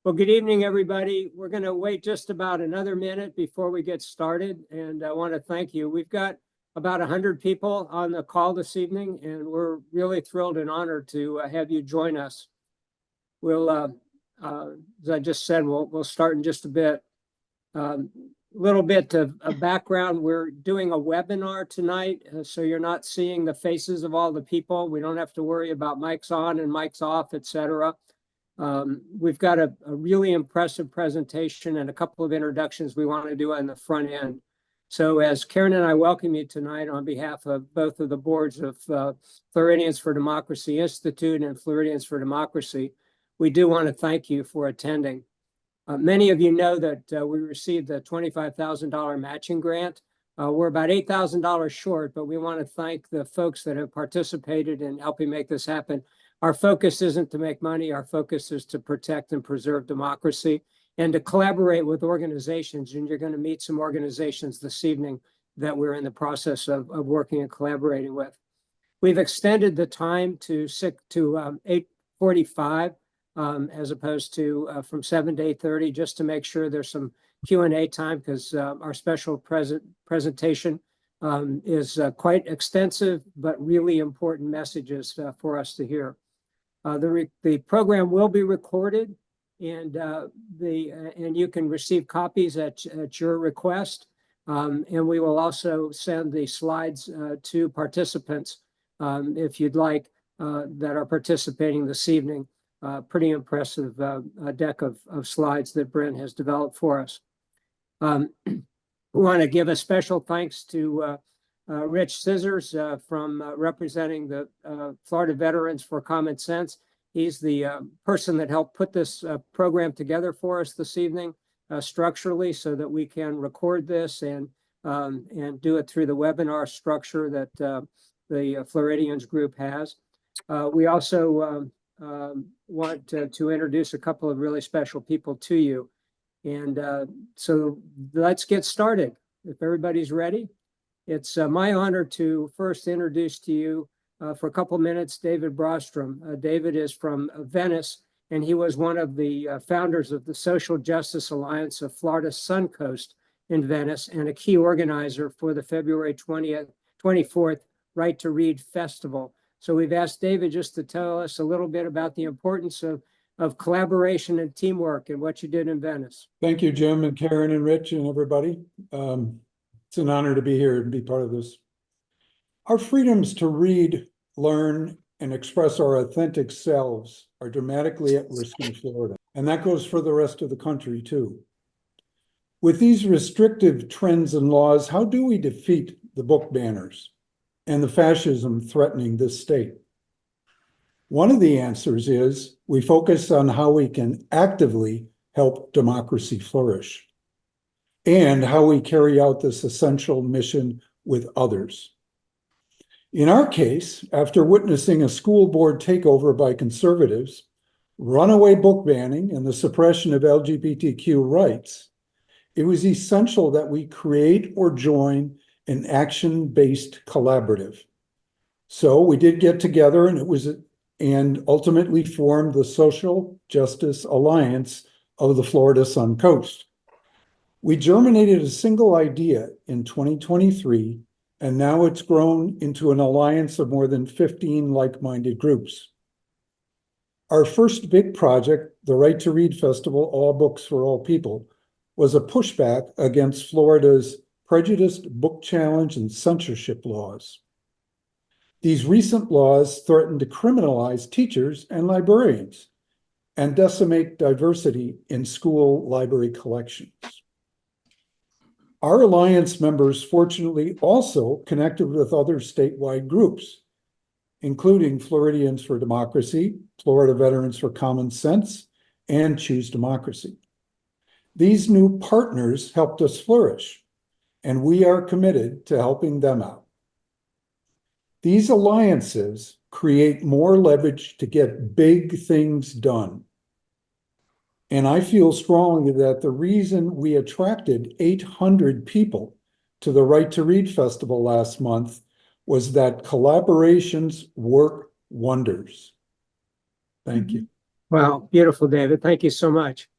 Well, good evening, everybody. We're going to wait just about another minute before we get started. And I want to thank you. We've got about 100 people on the call this evening, and we're really thrilled and honored to have you join us. We'll, as I just said, we'll start in just a bit. Little bit of background. We're doing a webinar tonight, so you're not seeing the faces of all the people. We don't have to worry about mics on and mics off, etc. We've got a really impressive presentation and a couple of introductions we want to do on the front end. So as Karen and I welcome you tonight on behalf of both of the boards of Floridians for Democracy Institute and Floridians for Democracy, we do want to thank you for attending. Many of you know that we received a $25,000 matching grant. We're about $8,000 short, but we want to thank the folks that have participated in helping make this happen. Our focus isn't to make money. Our focus is to protect and preserve democracy and to collaborate with organizations. And you're going to meet some organizations this evening that we're in the process of working and collaborating with. We've extended the time to 8:45 as opposed to from 7 to 8:30, just to make sure there's some Q&A time, because our special presentation is quite extensive, but really important messages for us to hear. The program will be recorded, and you can receive copies at your request. And we will also send the slides to participants if you'd like, that are participating this evening. Pretty impressive deck of slides that Brynn has developed for us. We want to give a special thanks to Rich Scissors from representing the Florida Veterans for Common Sense. He's the person that helped put this program together for us this evening structurally, so that we can record this and do it through the webinar structure that the Floridians group has. We also want to introduce a couple of really special people to you. And so let's get started. If everybody's ready, it's my honor to first introduce to you for a couple minutes David Brostrom. David is from Venice, and he was one of the founders of the Social Justice Alliance of Florida's Sun Coast in Venice, and a key organizer for the February 24th Right to Read Festival. So we've asked David just to tell us a little bit about the importance of collaboration and teamwork and what you did in Venice. Thank you, Jim and Karen and Rich and everybody. It's an honor to be here and be part of this. Our freedoms to read, learn, and express our authentic selves are dramatically at risk in Florida, and that goes for the rest of the country too. With these restrictive trends and laws, how do we defeat the book banners and the fascism threatening this state? One of the answers is we focus on how we can actively help democracy flourish and how we carry out this essential mission with others. In our case, after witnessing a school board takeover by conservatives, runaway book banning, and the suppression of LGBTQ rights, it was essential that we create or join an action-based collaborative. So we did get together, and ultimately formed the Social Justice Alliance of the Florida Sun Coast. We germinated a single idea in 2023, and now it's grown into an alliance of more than 15 like-minded groups. Our first big project, the Right to Read Festival, All Books for All People, was a pushback against Florida's prejudiced book challenge and censorship laws. These recent laws threaten to criminalize teachers and librarians and decimate diversity in school library collections. Our alliance members fortunately also connected with other statewide groups, including Floridians for Democracy, Florida Veterans for Common Sense, and Choose Democracy. These new partners helped us flourish, and we are committed to helping them out. These alliances create more leverage to get big things done. And I feel strongly that the reason we attracted 800 people to the Right to Read Festival last month was that collaborations work wonders. Thank you. Wow, beautiful, David. Thank you so much.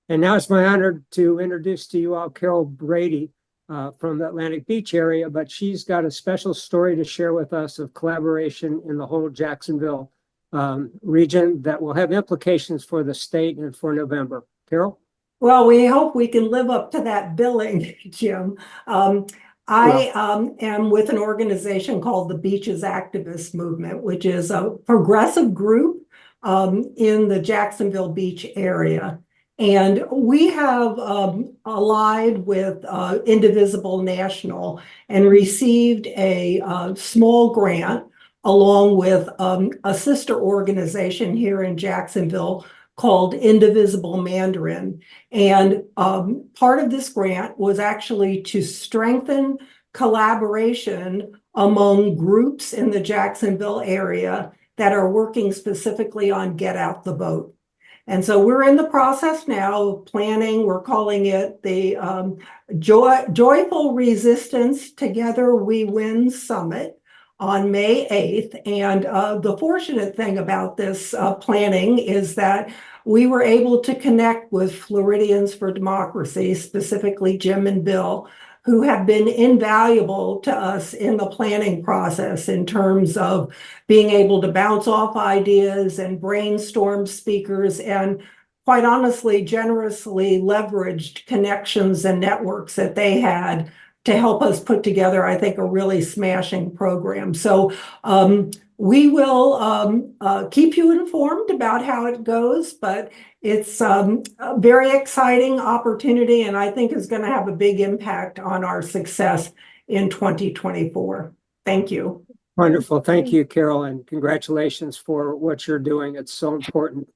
And now it's my honor to introduce to you all Carol Brady from the Atlantic Beach area, but she's got a special story to share with us of collaboration in the whole Jacksonville region that will have implications for the state and for November. Carol? Well, we hope we can live up to that billing, Jim. I am with an organization called the Beaches Activist Movement, which is a progressive group in the Jacksonville Beach area. And we have allied with Indivisible National and received a small grant along with a sister organization here in Jacksonville called Indivisible Mandarin. And part of this grant was actually to strengthen collaboration among groups in the Jacksonville area that are working specifically on Get Out the Vote. And so we're in the process now of planning. We're calling it the Joyful Resistance Together We Win Summit on May 8th. And the fortunate thing about this planning is that we were able to connect with Floridians for Democracy, specifically Jim and Bill, who have been invaluable to us in the planning process in terms of being able to bounce off ideas and brainstorm speakers, and quite honestly, generously leveraged connections and networks that they had to help us put together, I think, a really smashing program. So we will keep you informed about how it goes, but it's a very exciting opportunity, and I think is going to have a big impact on our success in 2024. Thank you. Wonderful. Thank you, Carol, and congratulations for what you're doing. It's so important.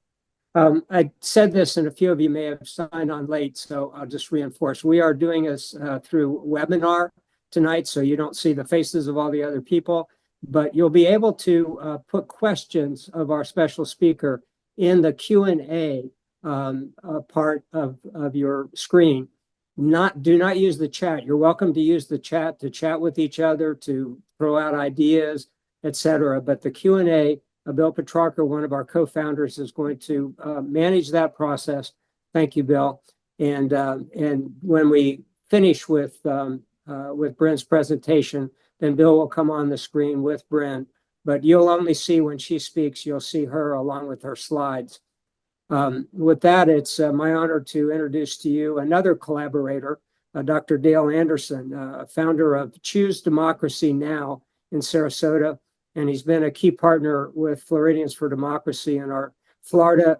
I said this, and a few of you may have signed on late, so I'll just reinforce. We are doing this through webinar tonight, so you don't see the faces of all the other people, but you'll be able to put questions of our special speaker in the Q&A part of your screen. Do not use the chat. You're welcome to use the chat to chat with each other, to throw out ideas, etc. But the Q&A, Bill Petrarca, one of our co-founders, is going to manage that process. Thank you, Bill. And when we finish with Brynn's presentation, then Bill will come on the screen with Brynn. But you'll only see when she speaks, you'll see her along with her slides. With that, it's my honor to introduce to you another collaborator, Dr. Dale Anderson, founder of Choose Democracy Now in Sarasota. And he's been a key partner with Floridians for Democracy in our Florida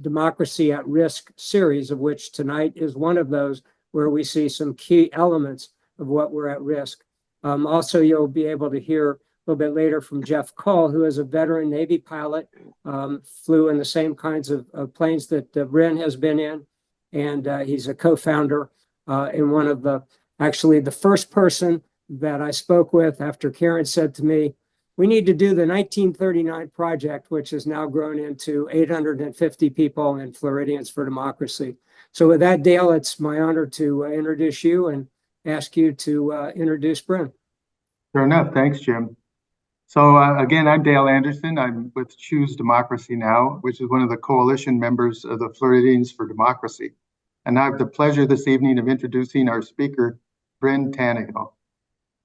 Democracy at Risk series, of which tonight is one of those where we see some key elements of what we're at risk. Also, you'll be able to hear a little bit later from Jeff Call, who is a veteran Navy pilot, flew in the same kinds of planes that Brynn has been in, and he's a co-founder and one of actually the first person that I spoke with after Karen said to me, we need to do the 1939 project, which has now grown into 850 people in Floridians for Democracy. So with that, Dale, it's my honor to introduce you and ask you to introduce Brynn. Sure enough. Thanks, Jim. So again, I'm Dale Anderson. I'm with Choose Democracy Now, which is one of the coalition members of the Floridians for Democracy. And I have the pleasure this evening of introducing our speaker, Brynn Tannehill.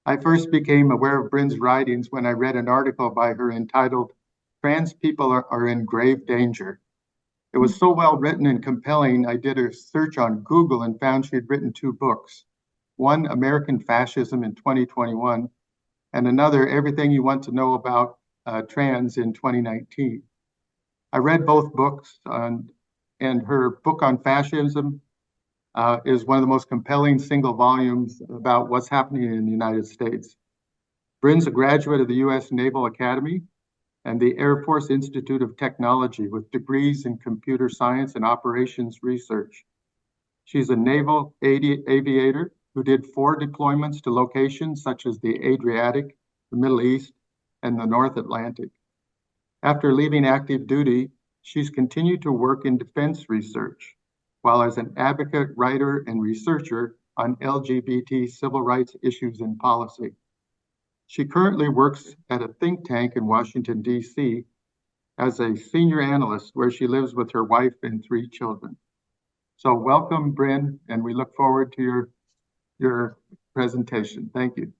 I first became aware of Brynn's writings when I read an article by her entitled, Trans People are in Grave Danger. It was so well written and compelling, I did a search on Google and found she had written 2 books. One, American Fascism in 2021, and another, Everything You Want to Know About Trans in 2019. I read both books, and her book on fascism is one of the most compelling single volumes about what's happening in the United States. Brynn's a graduate of the U.S. Naval Academy and the Air Force Institute of Technology with degrees in computer science and operations research. She's a naval aviator who did 4 deployments to locations such as the Adriatic, the Middle East, and the North Atlantic. After leaving active duty, she's continued to work in defense research, while as an advocate, writer, and researcher on LGBT civil rights issues and policy. She currently works at a think tank in Washington, D.C. as a senior analyst where she lives with her wife and 3 children. So welcome, Brynn, and we look forward to your presentation. Thank you.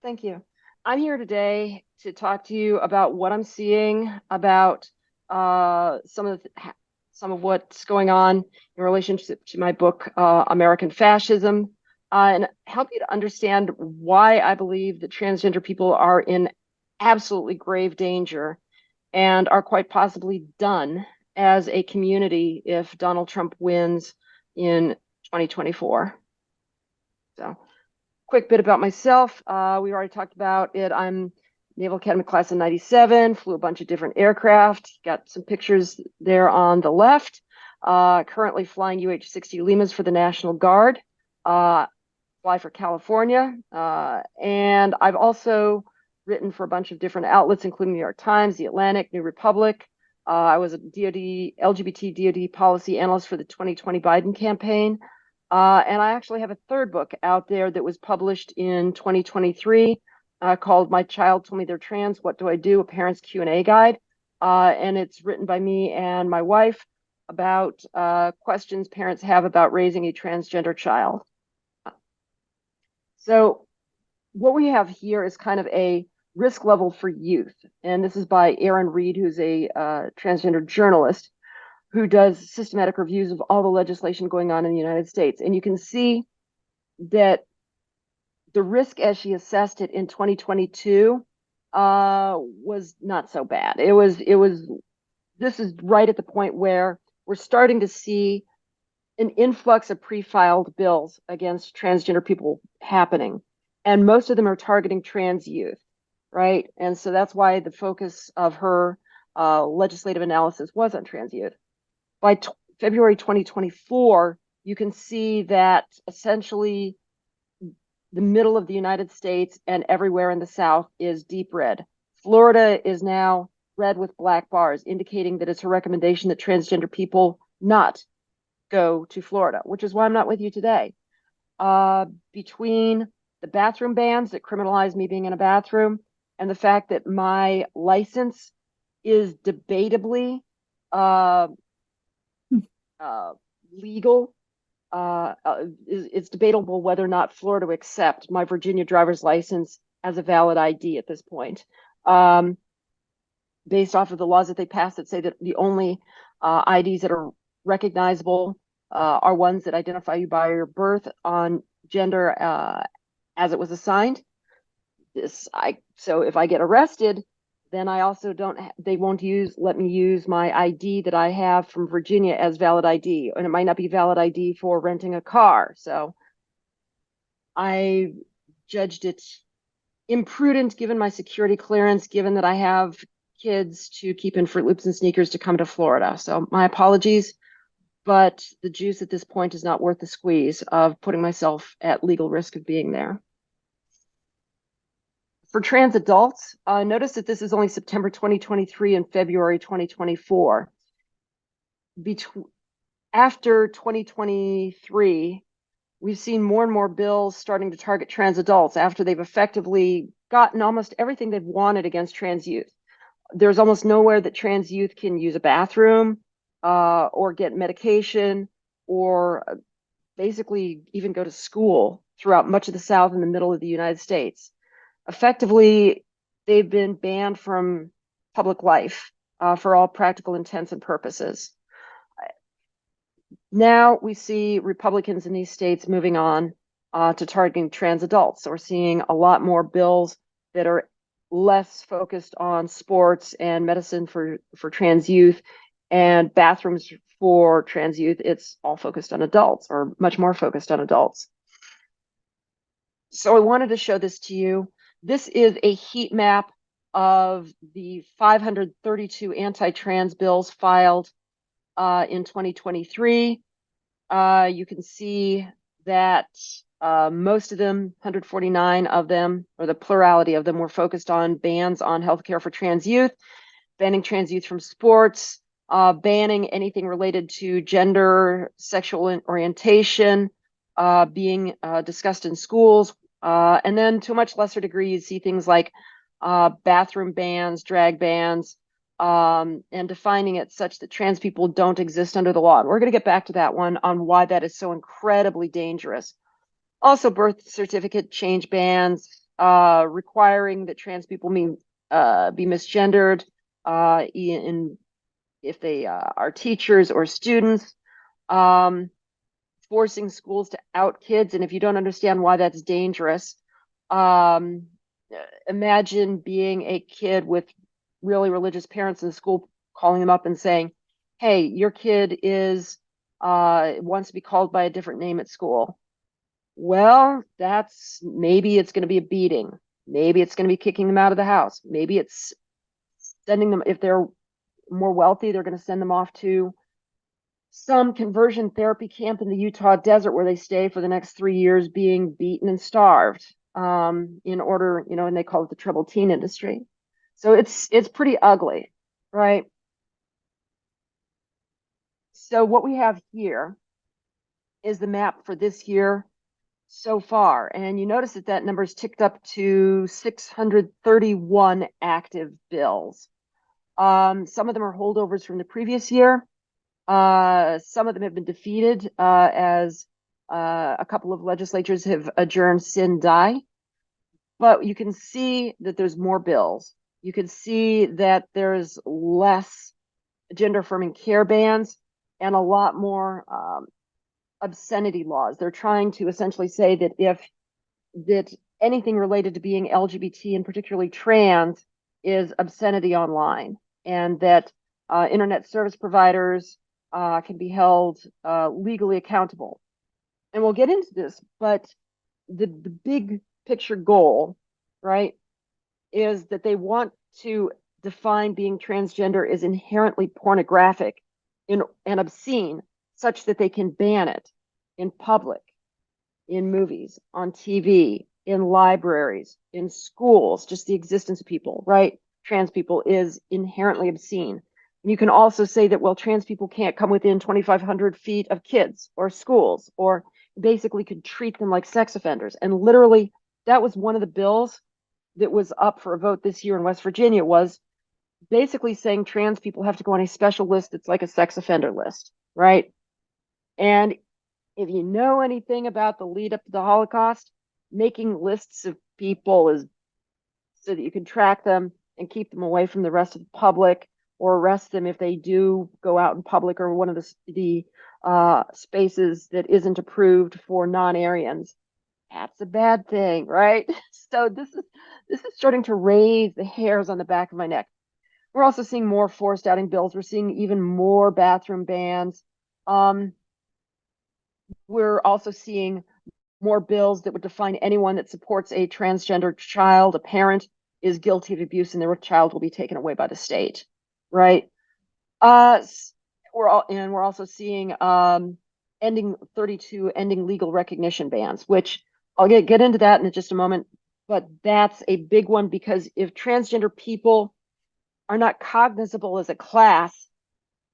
Thank you. I'm here today to talk to you about what I'm seeing about some of what's going on in relationship to my book, American Fascism, and help you to understand why I believe that transgender people are in absolutely grave danger and are quite possibly done as a community if Donald Trump wins in 2024. So, quick bit about myself. We already talked about it. I'm Naval Academy class of 97, flew a bunch of different aircraft. Got some pictures there on the left. Currently flying UH-60 Limas for the National Guard. Fly for California. And I've also written for a bunch of different outlets, including New York Times, The Atlantic, New Republic. I was a LGBT DoD policy analyst for the 2020 Biden campaign. And I actually have a third book out there that was published in 2023 called My Child Told Me They're Trans, What Do I Do? A Parent's Q&A Guide. And it's written by me and my wife about questions parents have about raising a transgender child. So what we have here is kind of a risk level for youth. And this is by Aaron Reed, who's a transgender journalist who does systematic reviews of all the legislation going on in the United States. And you can see that the risk as she assessed it in 2022 was not so bad. This is right at the point where we're starting to see an influx of pre-filed bills against transgender people happening. And most of them are targeting trans youth, right? And so that's why the focus of her legislative analysis was on trans youth. By February 2024, you can see that essentially the middle of the United States and everywhere in the South is deep red. Florida is now red with black bars, indicating that it's a recommendation that transgender people not go to Florida, which is why I'm not with you today. Between the bathroom bans that criminalize me being in a bathroom and the fact that my license is debatably legal, it's debatable whether or not Florida will accept my Virginia driver's license as a valid ID at this point, based off of the laws that they passed that say that the only IDs that are recognizable are ones that identify you by your birth on gender as it was assigned. So if I get arrested, then I also they won't let me use my ID that I have from Virginia as valid ID, and it might not be valid ID for renting a car. So I judged it imprudent, given my security clearance, given that I have kids to keep in Fruit Loops and sneakers, to come to Florida. So my apologies, but the juice at this point is not worth the squeeze of putting myself at legal risk of being there. For trans adults, notice that this is only September 2023 and February 2024. After 2023, we've seen more and more bills starting to target trans adults after they've effectively gotten almost everything they've wanted against trans youth. There's almost nowhere that trans youth can use a bathroom or get medication or basically even go to school throughout much of the South and the middle of the United States. Effectively, they've been banned from public life for all practical intents and purposes. Now we see Republicans in these states moving on to targeting trans adults. So we're seeing a lot more bills that are less focused on sports and medicine for trans youth and bathrooms for trans youth. It's all focused on adults, or much more focused on adults. So I wanted to show this to you. This is a heat map of the 532 anti-trans bills filed in 2023. You can see that most of them, 149 of them, or the plurality of them, were focused on bans on healthcare for trans youth, banning trans youth from sports, banning anything related to gender, sexual orientation being discussed in schools. And then to a much lesser degree, you see things like bathroom bans, drag bans, and defining it such that trans people don't exist under the law. And we're going to get back to that one on why that is so incredibly dangerous. Also, birth certificate change bans, requiring that trans people be misgendered if they are teachers or students, forcing schools to out kids. And if you don't understand why that's dangerous, imagine being a kid with really religious parents in school calling them up and saying, hey, your kid wants to be called by a different name at school. Well, maybe it's going to be a beating. Maybe it's going to be kicking them out of the house. Maybe it's sending them, if they're more wealthy, they're going to send them off to some conversion therapy camp in the Utah desert where they stay for the next 3 years being beaten and starved in order, and they call it the troubled teen industry. So it's pretty ugly, right? So what we have here is the map for this year so far. And you notice that number's ticked up to 631 active bills. Some of them are holdovers from the previous year. Some of them have been defeated as a couple of legislatures have adjourned sine die. But you can see that there's more bills. You can see that there's less gender affirming care bans and a lot more obscenity laws. They're trying to essentially say that anything related to being LGBT and particularly trans is obscenity online, and that internet service providers can be held legally accountable. And we'll get into this, but the big picture goal, right, is that they want to define being transgender as inherently pornographic and obscene, such that they can ban it in public, in movies, on TV, in libraries, in schools. Just the existence of people, right? Trans people is inherently obscene. And you can also say that, well, trans people can't come within 2,500 feet of kids or schools, or basically could treat them like sex offenders. And literally, that was one of the bills that was up for a vote this year in West Virginia, was basically saying trans people have to go on a special list that's like a sex offender list, right? And if you know anything about the lead up to the Holocaust, making lists of people is so that you can track them and keep them away from the rest of the public, or arrest them if they do go out in public or one of the spaces that isn't approved for non-Aryans. That's a bad thing, right? So this is starting to raise the hairs on the back of my neck. We're also seeing more forced outing bills. We're seeing even more bathroom bans. We're also seeing more bills that would define anyone that supports a transgender child, a parent, is guilty of abuse, and their child will be taken away by the state, right? We're also seeing ending legal recognition bans, which I'll get into that in just a moment. But that's a big one, because if transgender people are not cognizable as a class,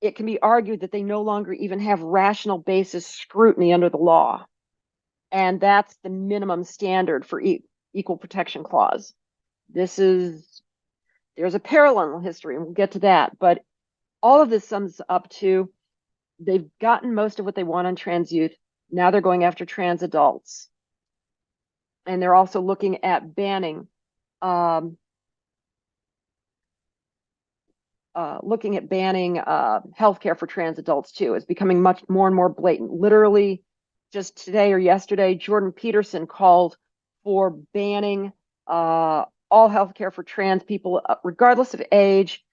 it can be argued that they no longer even have rational basis scrutiny under the law. And that's the minimum standard for equal protection clause. There's a parallel history, and we'll get to that. But all of this sums up to, they've gotten most of what they want on trans youth. Now they're going after trans adults. And they're also looking at banning healthcare for trans adults too. It's becoming much more and more blatant. Literally, just today or yesterday, Jordan Peterson called for banning all healthcare for trans people, regardless of age,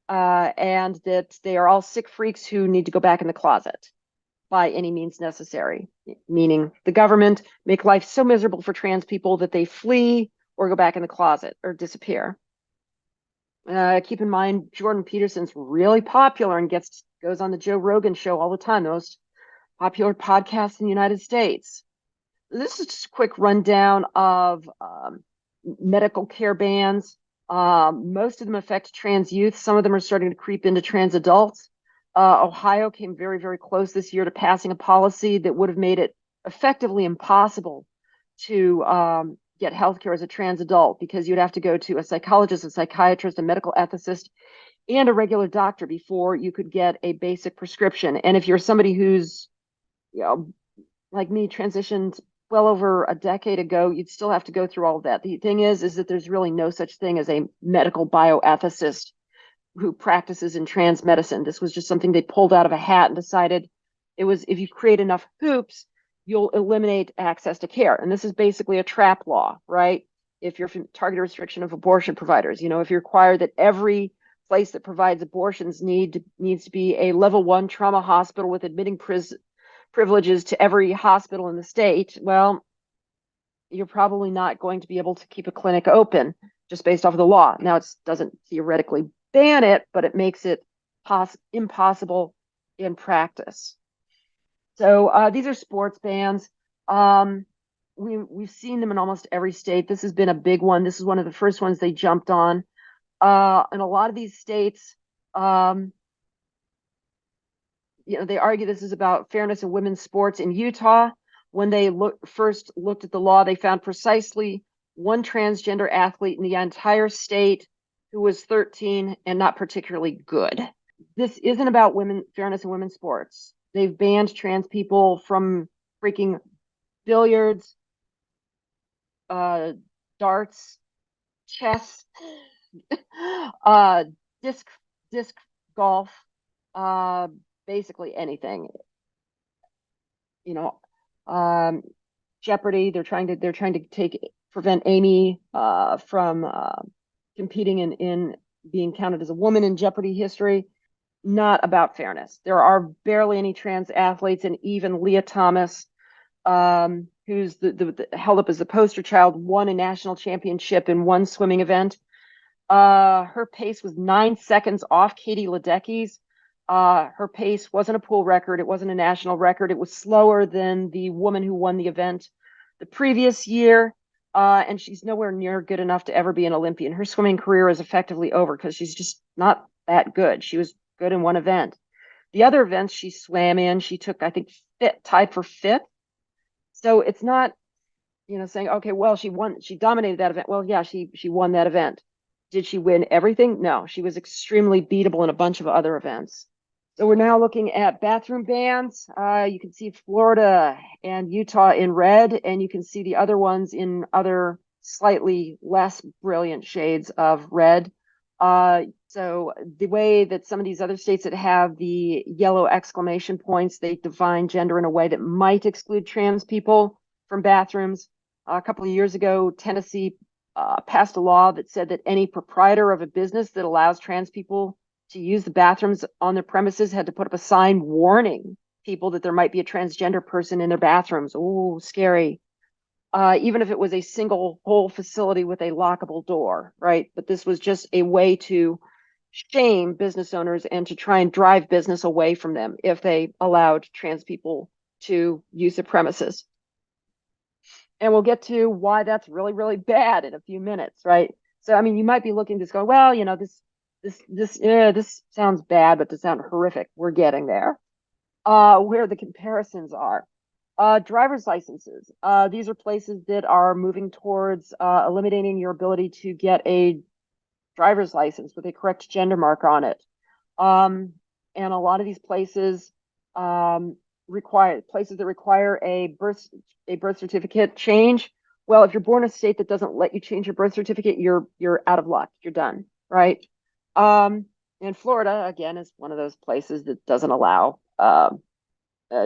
and that they are all sick freaks who need to go back in the closet by any means necessary, meaning the government make life so miserable for trans people that they flee or go back in the closet or disappear. Keep in mind, Jordan Peterson's really popular and goes on the Joe Rogan show all the time, the most popular podcast in the United States. This is just a quick rundown of medical care bans. Most of them affect trans youth. Some of them are starting to creep into trans adults. Ohio came very, very close this year to passing a policy that would have made it effectively impossible to get healthcare as a trans adult, because you'd have to go to a psychologist, a psychiatrist, a medical ethicist. and a regular doctor before you could get a basic prescription. And if you're somebody who's, like me, transitioned well over a decade ago, you'd still have to go through all of that. The thing is that there's really no such thing as a medical bioethicist who practices in trans medicine. This was just something they pulled out of a hat and decided it was, if you create enough hoops, you'll eliminate access to care. And this is basically a trap law, right? If you're targeted restriction of abortion providers, if you require that every place that provides abortions needs to be a level 1 trauma hospital with admitting privileges to every hospital in the state, well, you're probably not going to be able to keep a clinic open just based off of the law. Now, it doesn't theoretically ban it, but it makes it impossible in practice. So these are sports bans. We've seen them in almost every state. This has been a big one. This is one of the first ones they jumped on. In a lot of these states, they argue this is about fairness in women's sports. In Utah, when they first looked at the law, they found precisely one transgender athlete in the entire state who was 13 and not particularly good. This isn't about fairness in women's sports. They've banned trans people from freaking billiards, darts, chess, disc golf, basically anything. Jeopardy. They're trying to prevent Amy from competing in being counted as a woman in Jeopardy history. Not about fairness. There are barely any trans athletes, and even Leah Thomas, who's held up as the poster child, won a national championship in one swimming event. Her pace was 9 seconds off Katie Ledecky's. Her pace wasn't a pool record. It wasn't a national record. It was slower than the woman who won the event the previous year. And she's nowhere near good enough to ever be an Olympian. Her swimming career is effectively over because she's just not that good. She was good in one event. The other events she swam in, she took, I think, tied for 5th. So it's not, saying, okay, well, she dominated that event. Well, yeah, she won that event. Did she win everything? No, she was extremely beatable in a bunch of other events. So we're now looking at bathroom bans. You can see Florida and Utah in red, and you can see the other ones in other slightly less brilliant shades of red. So the way that some of these other states that have the yellow exclamation points, they define gender in a way that might exclude trans people from bathrooms. A couple of years ago, Tennessee passed a law that said that any proprietor of a business that allows trans people to use the bathrooms on their premises had to put up a sign warning people that there might be a transgender person in their bathrooms. Oh, scary. Even if it was a single whole facility with a lockable door, right? But this was just a way to shame business owners and to try and drive business away from them if they allowed trans people to use the premises. And we'll get to why that's really, really bad in a few minutes, right? So, you might be looking to go, well, this sounds bad, but this sounds horrific. We're getting there. Where the comparisons are. Driver's licenses. These are places that are moving towards eliminating your ability to get a driver's license with a correct gender mark on it. And a lot of these places require a birth certificate change. Well, if you're born in a state that doesn't let you change your birth certificate, you're out of luck. You're done, right? And Florida, again, is one of those places that doesn't allow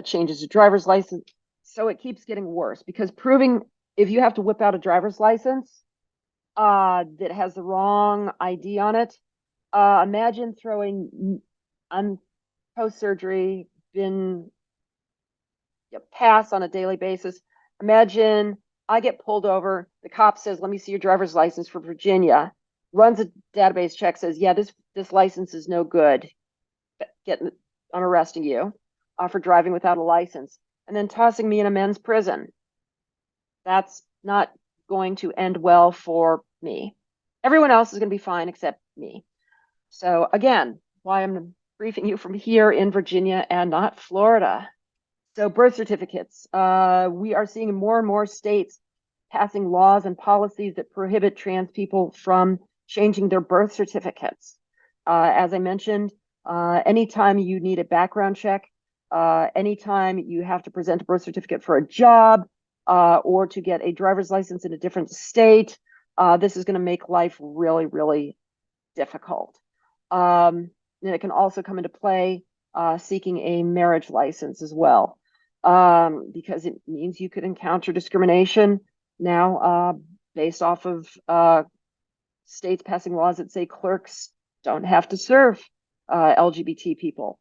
changes to driver's license. So it keeps getting worse because proving if you have to whip out a driver's license that has the wrong ID on it, imagine throwing post-surgery, been pass on a daily basis. Imagine I get pulled over. The cop says, let me see your driver's license for Virginia. Runs a database check, says, yeah, this license is no good. I'm arresting you for driving without a license. And then tossing me in a men's prison. That's not going to end well for me. Everyone else is going to be fine except me. So again, why I'm briefing you from here in Virginia and not Florida. So birth certificates. We are seeing more and more states passing laws and policies that prohibit trans people from changing their birth certificates. As I mentioned, anytime you need a background check, anytime you have to present a birth certificate for a job, or to get a driver's license in a different state, this is going to make life really, really difficult. And it can also come into play seeking a marriage license as well, because it means you could encounter discrimination now based off of states passing laws that say clerks don't have to serve LGBT people.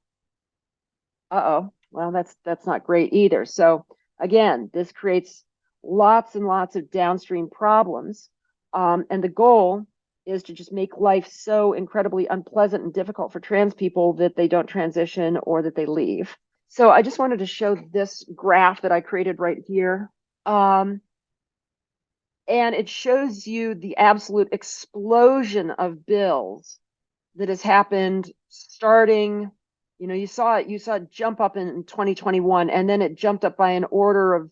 Well, that's not great either. So again, this creates lots and lots of downstream problems. And the goal is to just make life so incredibly unpleasant and difficult for trans people that they don't transition or that they leave. So I just wanted to show this graph that I created right here. And it shows you the absolute explosion of bills that has happened starting, you saw it jump up in 2021, and then it jumped up by an order of,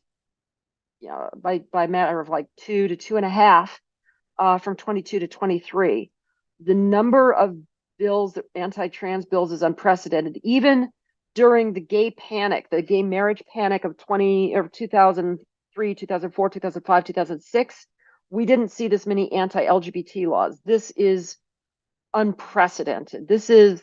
by matter of like 2 to 2.5 from 22 to 23. The number of bills, anti-trans bills, is unprecedented. Even during the gay panic, the gay marriage panic of 2003, 2004, 2005, 2006, we didn't see this many anti-LGBT laws. This is unprecedented. This is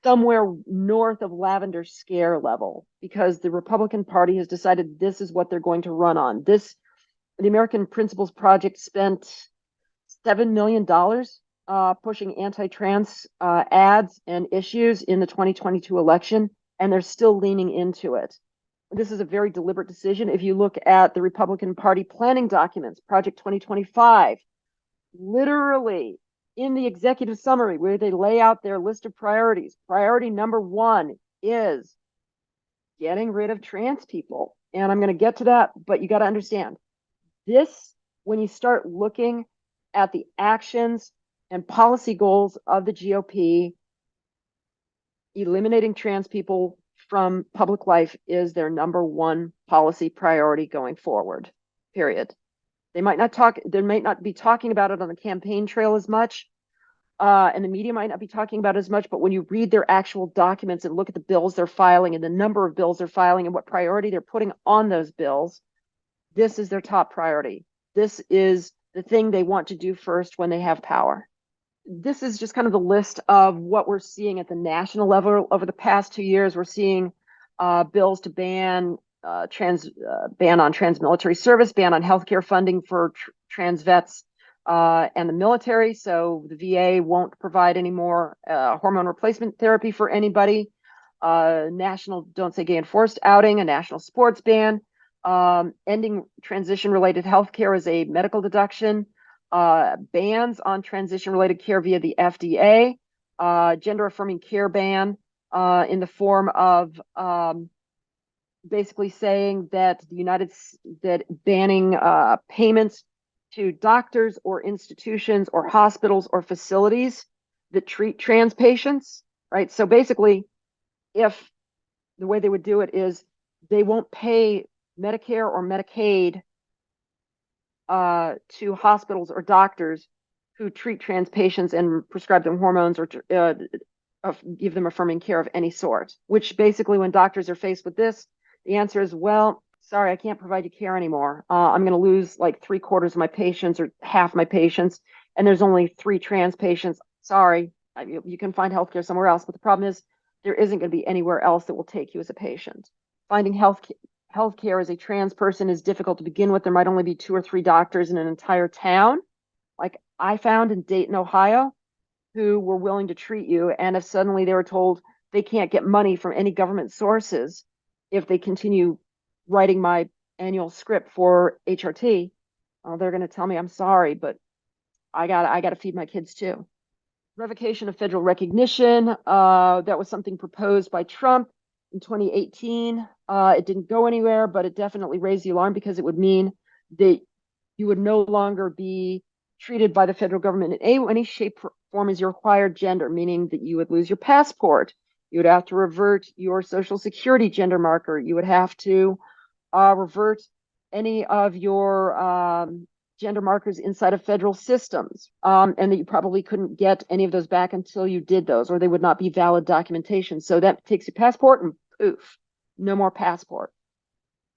somewhere north of Lavender Scare level, because the Republican Party has decided this is what they're going to run on. The American Principles Project spent $7 million pushing anti-trans ads and issues in the 2022 election, and they're still leaning into it. This is a very deliberate decision. If you look at the Republican Party planning documents, Project 2025, literally in the executive summary where they lay out their list of priorities, priority number 1 is getting rid of trans people. And I'm going to get to that, but you got to understand this, when you start looking at the actions and policy goals of the GOP, eliminating trans people from public life is their number 1 policy priority going forward, period. They might not be talking about it on the campaign trail as much, and the media might not be talking about it as much, but when you read their actual documents and look at the bills they're filing and the number of bills they're filing and what priority they're putting on those bills, this is their top priority. This is the thing they want to do first when they have power. This is just kind of the list of what we're seeing at the national level over the past 2 years. We're seeing bills to ban on trans military service, ban on healthcare funding for trans vets and the military. So the VA won't provide any more hormone replacement therapy for anybody. National Don't Say Gay and Forced outing, a national sports ban, ending transition-related healthcare as a medical deduction, bans on transition-related care via the FDA, gender-affirming care ban in the form of basically saying that that banning payments to doctors or institutions or hospitals or facilities that treat trans patients, right? So basically, if the way they would do it is they won't pay Medicare or Medicaid to hospitals or doctors who treat trans patients and prescribe them hormones or give them affirming care of any sort, which basically when doctors are faced with this, the answer is, well, sorry, I can't provide you care anymore. I'm going to lose like 3/4 of my patients or half my patients, and there's only 3 trans patients. Sorry, you can find healthcare somewhere else. But the problem is there isn't going to be anywhere else that will take you as a patient. Finding healthcare as a trans person is difficult to begin with. There might only be 2 or 3 doctors in an entire town, like I found in Dayton, Ohio, who were willing to treat you. And if suddenly they were told they can't get money from any government sources if they continue writing my annual script for HRT, they're going to tell me, I'm sorry, but I got to feed my kids too. Revocation of federal recognition. That was something proposed by Trump in 2018. It didn't go anywhere, but it definitely raised the alarm because it would mean that you would no longer be treated by the federal government in any shape or form as your required gender, meaning that you would lose your passport. You would have to revert your social security gender marker. You would have to revert any of your gender markers inside of federal systems, and that you probably couldn't get any of those back until you did those, or they would not be valid documentation. So that takes your passport and poof, no more passport.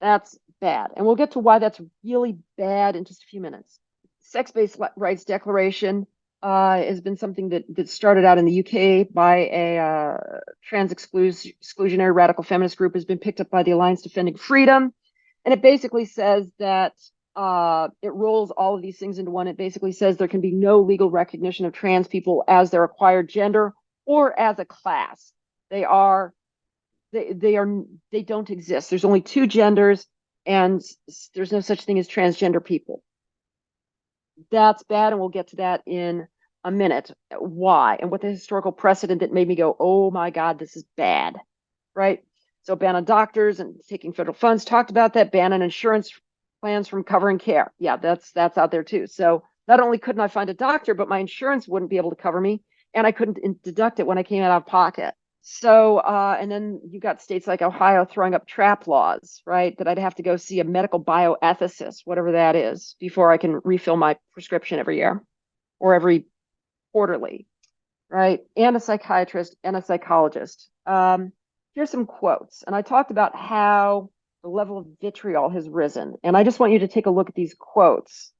That's bad. And we'll get to why that's really bad in just a few minutes. Sex-based rights declaration has been something that started out in the UK by a trans exclusionary radical feminist group, has been picked up by the Alliance Defending Freedom. And it basically says that it rolls all of these things into one. It basically says there can be no legal recognition of trans people as their acquired gender or as a class. They don't exist. There's only two genders, and there's no such thing as transgender people. That's bad, and we'll get to that in a minute. Why and what the historical precedent that made me go, oh my God, this is bad, right? So ban on doctors and taking federal funds, talked about that. Ban on insurance plans from covering care. Yeah, that's out there too. So not only couldn't I find a doctor, but my insurance wouldn't be able to cover me, and I couldn't deduct it when I came out of pocket. So, and then you got states like Ohio throwing up trap laws, right? That I'd have to go see a medical bioethicist, whatever that is, before I can refill my prescription every year or every quarterly, right? And a psychiatrist and a psychologist. Here's some quotes. And I talked about how the level of vitriol has risen. And I just want you to take a look at these quotes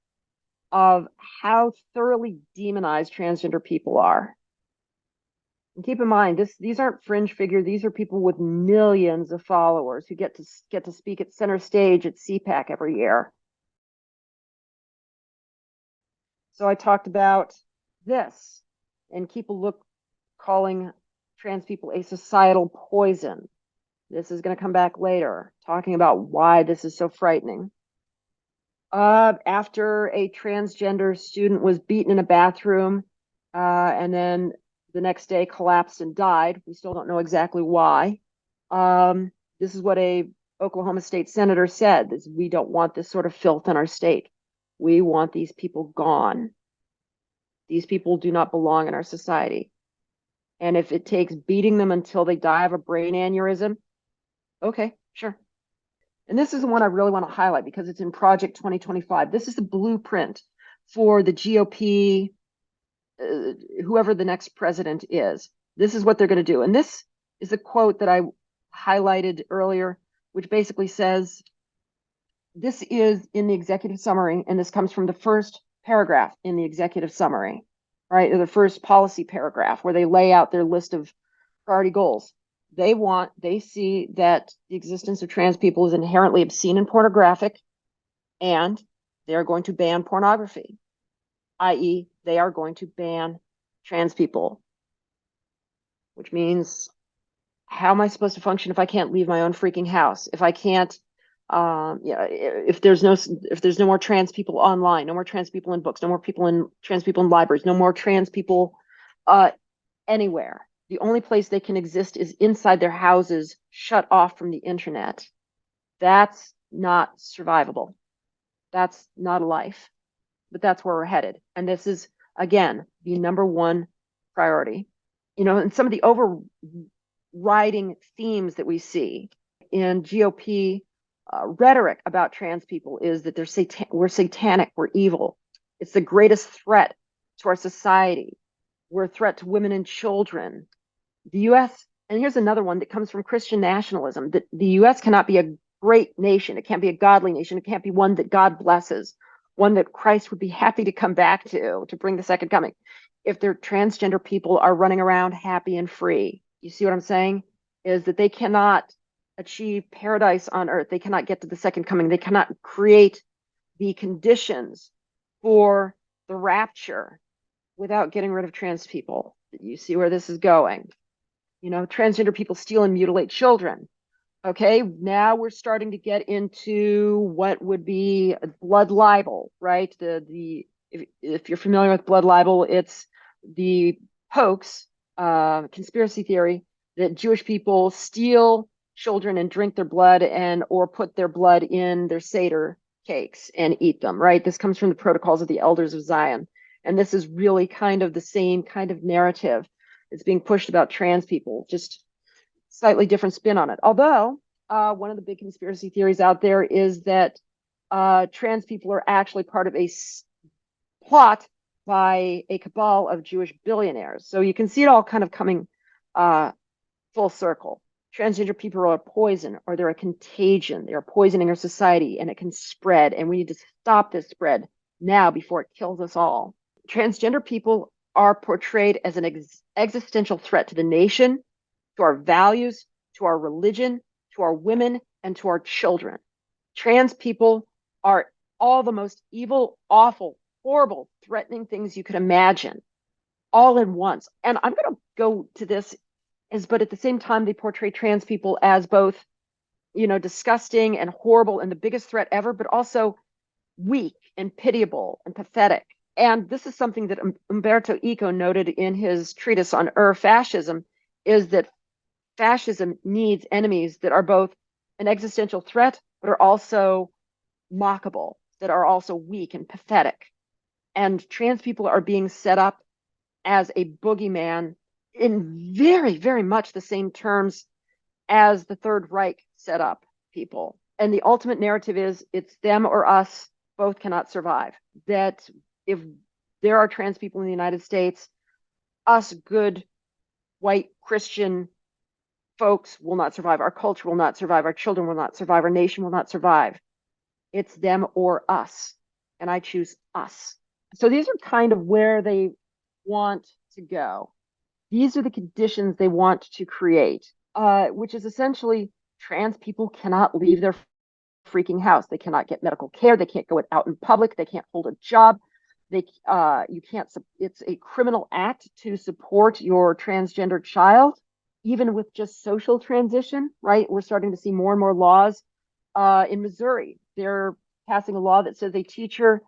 of how thoroughly demonized transgender people are. And keep in mind, these aren't fringe figures. These are people with millions of followers who get to speak at center stage at CPAC every year. So I talked about this, and keep a look, calling trans people a societal poison. This is going to come back later, talking about why this is so frightening. After a transgender student was beaten in a bathroom, and then the next day collapsed and died. We still don't know exactly why. This is what a Oklahoma state senator said, is we don't want this sort of filth in our state. We want these people gone. These people do not belong in our society. And if it takes beating them until they die of a brain aneurysm, okay, sure. And this is the one I really want to highlight because it's in Project 2025. This is the blueprint for the GOP, whoever the next president is. This is what they're going to do. And this is the quote that I highlighted earlier, which basically says, this is in the executive summary, and this comes from the first paragraph in the executive summary, right? Or the first policy paragraph where they lay out their list of priority goals. They see that the existence of trans people is inherently obscene and pornographic, and they are going to ban pornography, i.e., they are going to ban trans people, which means, how am I supposed to function if I can't leave my own freaking house? If I can't, if there's no more trans people online, no more trans people in books, no more trans people in libraries, no more trans people anywhere. The only place they can exist is inside their houses, shut off from the internet. That's not survivable. That's not a life. But that's where we're headed. And this is, again, the number one priority. And some of the overriding themes that we see in GOP rhetoric about trans people is that we're satanic, we're evil. It's the greatest threat to our society. We're a threat to women and children. The U.S., and here's another one that comes from Christian nationalism, that the U.S. cannot be a great nation. It can't be a godly nation. It can't be one that God blesses, one that Christ would be happy to come back to bring the second coming, if their transgender people are running around happy and free. You see what I'm saying? Is that they cannot achieve paradise on earth. They cannot get to the second coming. They cannot create the conditions for the rapture without getting rid of trans people. You see where this is going? Transgender people steal and mutilate children. Okay, now we're starting to get into what would be blood libel, right? If you're familiar with blood libel, it's the hoax, conspiracy theory that Jewish people steal children and drink their blood or put their blood in their Seder cakes and eat them, right? This comes from the Protocols of the Elders of Zion. And this is really kind of the same kind of narrative that's being pushed about trans people, just slightly different spin on it. Although one of the big conspiracy theories out there is that trans people are actually part of a plot by a cabal of Jewish billionaires. So you can see it all kind of coming full circle. Transgender people are a poison, or they're a contagion. They're poisoning our society, and it can spread. And we need to stop this spread now before it kills us all. Transgender people are portrayed as an existential threat to the nation, to our values, to our religion, to our women, and to our children. Trans people are all the most evil, awful, horrible, threatening things you could imagine, all in once. And I'm going to go to this but at the same time, they portray trans people as both, disgusting and horrible and the biggest threat ever, but also weak and pitiable and pathetic. And this is something that Umberto Eco noted in his treatise on fascism, is that fascism needs enemies that are both an existential threat, but are also mockable, that are also weak and pathetic. And trans people are being set up as a boogeyman in very, very much the same terms as the Third Reich set up people. And the ultimate narrative is it's them or us, both cannot survive. That if there are trans people in the United States, us good white Christian folks will not survive. Our culture will not survive. Our children will not survive. Our nation will not survive. It's them or us. And I choose us. So these are kind of where they want to go. These are the conditions they want to create, which is essentially trans people cannot leave their freaking house. They cannot get medical care. They can't go out in public. They can't hold a job. You can't. It's a criminal act to support your transgender child, even with just social transition. Right? We're starting to see more and more laws in Missouri. They're passing a law that says a teacher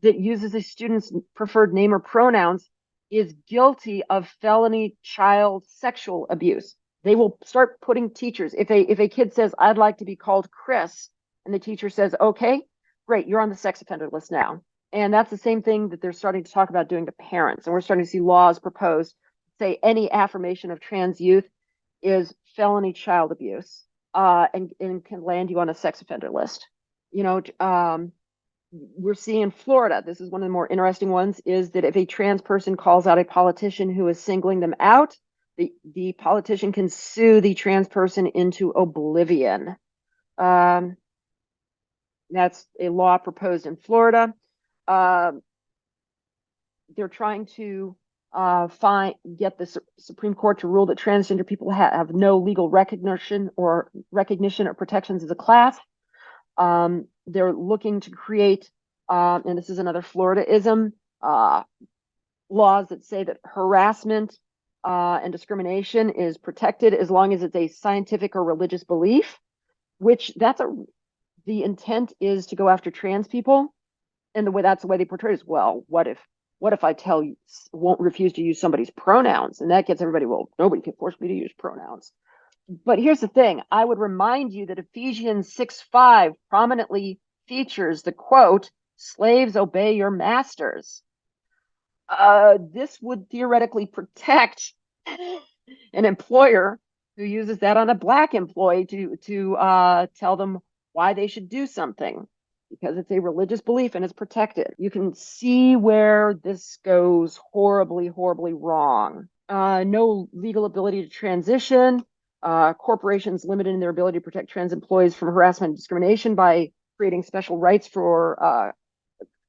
that uses a student's preferred name or pronouns is guilty of felony child sexual abuse. They will start putting teachers, if a kid says, I'd like to be called Chris, and the teacher says, okay, great, you're on the sex offender list now. And that's the same thing that they're starting to talk about doing to parents. And we're starting to see laws proposed, say any affirmation of trans youth is felony child abuse, and can land you on a sex offender list. We're seeing in Florida, this is one of the more interesting ones, is that if a trans person calls out a politician who is singling them out, the politician can sue the trans person into oblivion. That's a law proposed in Florida. They're trying to get the Supreme Court to rule that transgender people have no legal recognition or protections as a class. They're looking to create, and this is another Florida-ism, laws that say that harassment and discrimination is protected as long as it's a scientific or religious belief, which the intent is to go after trans people. And that's the way they portray it is, well, what if I won't refuse to use somebody's pronouns? And that gets everybody, well, nobody can force me to use pronouns. But here's the thing. I would remind you that Ephesians 6:5 prominently features the quote, slaves obey your masters. This would theoretically protect an employer who uses that on a Black employee to tell them why they should do something, because it's a religious belief and it's protected. You can see where this goes horribly, horribly wrong. No legal ability to transition. Corporations limiting their ability to protect trans employees from harassment and discrimination by creating special rights for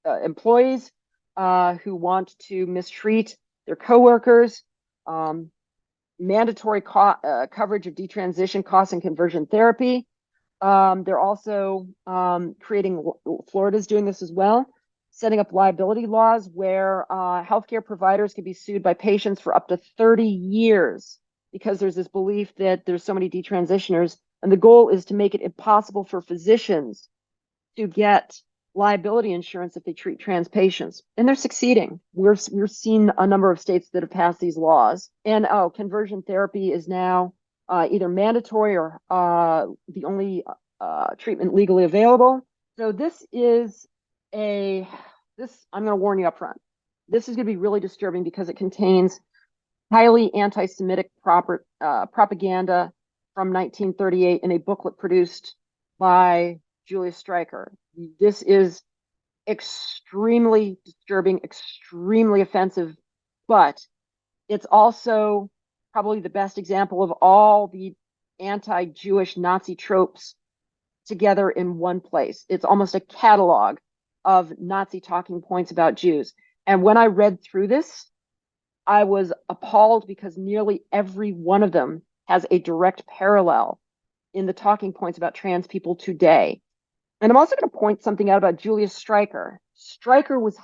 employees who want to mistreat their coworkers. Mandatory coverage of detransition costs and conversion therapy. They're also creating, Florida's doing this as well, setting up liability laws where healthcare providers can be sued by patients for up to 30 years. Because there's this belief that there's so many detransitioners, and the goal is to make it impossible for physicians to get liability insurance if they treat trans patients. And they're succeeding. We're seeing a number of states that have passed these laws. And conversion therapy is now either mandatory or the only treatment legally available. So I'm going to warn you up front. This is going to be really disturbing because it contains highly anti-Semitic propaganda from 1938 in a booklet produced by Julius Streicher. this is extremely disturbing, extremely offensive, but it's also probably the best example of all the anti-Jewish Nazi tropes together in one place. It's almost a catalog of Nazi talking points about Jews. And when I read through this, I was appalled because nearly every one of them has a direct parallel in the talking points about trans people today. And I'm also going to point something out about Julius Streicher. Streicher was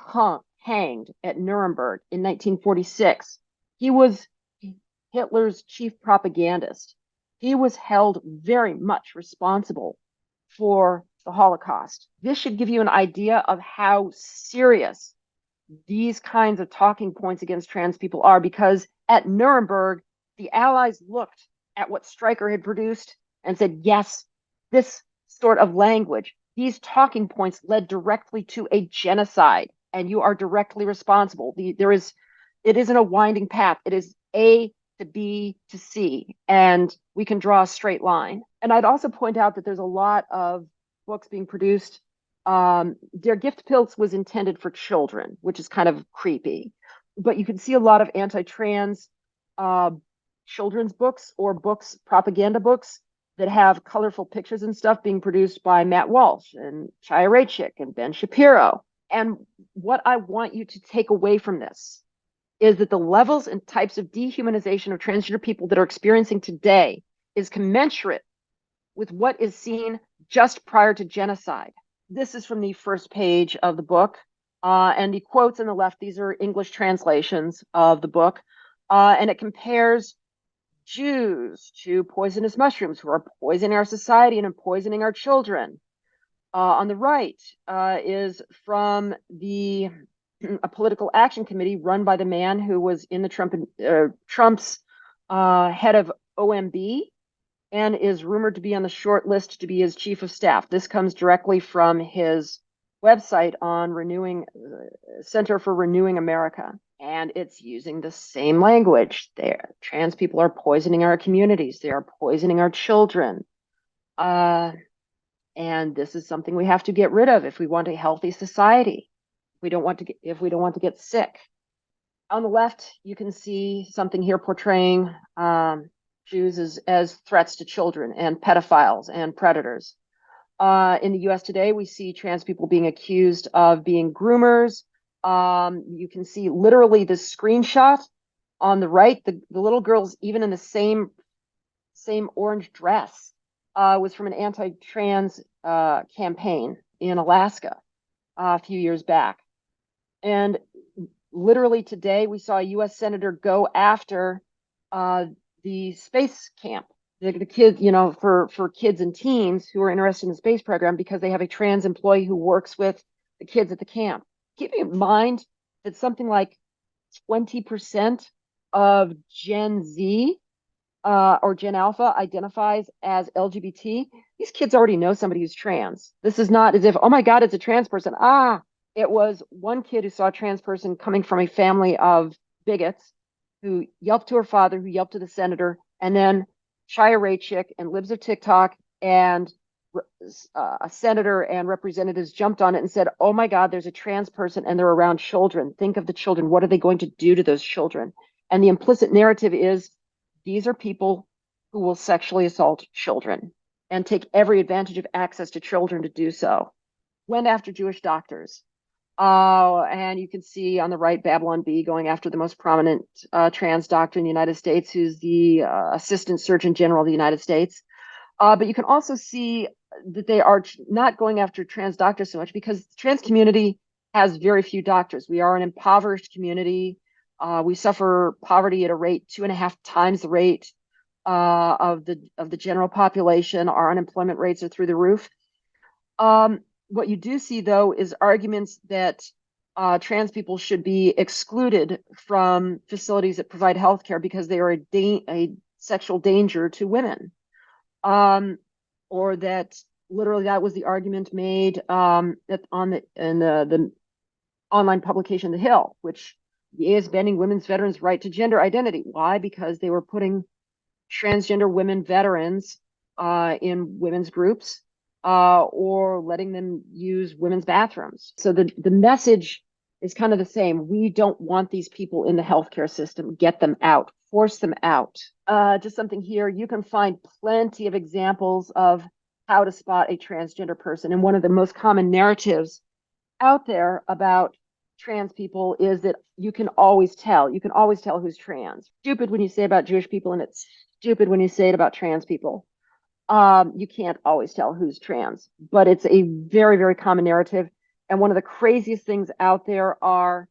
hanged at Nuremberg in 1946. He was Hitler's chief propagandist. He was held very much responsible for the Holocaust. This should give you an idea of how serious these kinds of talking points against trans people are, because at Nuremberg, the Allies looked at what Streicher had produced and said, yes, this sort of language, these talking points led directly to a genocide, and you are directly responsible. It isn't a winding path. It is A to B to C, and we can draw a straight line. And I'd also point out that there's a lot of books being produced. Der Giftpilz was intended for children, which is kind of creepy. But you can see a lot of anti-trans children's books or books, propaganda books, that have colorful pictures and stuff being produced by Matt Walsh and Chaya Raichik and Ben Shapiro. And what I want you to take away from this is that the levels and types of dehumanization of transgender people that are experiencing today is commensurate with what is seen just prior to genocide. This is from the first page of the book, and the quotes on the left, these are English translations of the book, and it compares Jews to poisonous mushrooms who are poisoning our society and poisoning our children. On the right is from a political action committee run by the man who was in the Trump's head of OMB and is rumored to be on the short list to be his chief of staff. This comes directly from his website on Center for Renewing America. And it's using the same language there. Trans people are poisoning our communities. They are poisoning our children. And this is something we have to get rid of if we want a healthy society. If we don't want to get sick. On the left, you can see something here portraying Jews as threats to children and pedophiles and predators. In the US today, we see trans people being accused of being groomers. You can see literally this screenshot on the right. The little girl's even in the same orange dress was from an anti-trans campaign in Alaska a few years back. And literally today, we saw a US senator go after the space camp, the kids, for kids and teens who are interested in the space program because they have a trans employee who works with the kids at the camp. Keeping in mind that something like 20% of Gen Z or Gen Alpha identifies as LGBT, these kids already know somebody who's trans. This is not as if, oh my God, it's a trans person. It was one kid who saw a trans person coming from a family of bigots who yelped to her father, who yelped to the senator, and then Chaya Raichik and Libs of TikTok and a senator and representatives jumped on it and said, oh my God, there's a trans person and they're around children. Think of the children. What are they going to do to those children? And the implicit narrative is these are people who will sexually assault children and take every advantage of access to children to do so. Went after Jewish doctors. And you can see on the right, Babylon Bee going after the most prominent trans doctor in the United States, who's the Assistant Surgeon General of the United States. But you can also see that they are not going after trans doctors so much because the trans community has very few doctors. We are an impoverished community. We suffer poverty at a rate 2.5 times the rate of the general population. Our unemployment rates are through the roof. What you do see, though, is arguments that trans people should be excluded from facilities that provide health care because they are a sexual danger to women. Or that literally that was the argument made in the online publication The Hill, which is banning women's veterans' right to gender identity. Why? Because they were putting transgender women veterans in women's groups or letting them use women's bathrooms. So the message is kind of the same. We don't want these people in the healthcare system. Get them out, force them out. Just something here. You can find plenty of examples of how to spot a transgender person. And one of the most common narratives out there about trans people is that you can always tell. You can always tell who's trans. Stupid when you say about Jewish people, and it's stupid when you say it about trans people. You can't always tell who's trans, but it's a very, very common narrative. And one of the craziest things out there are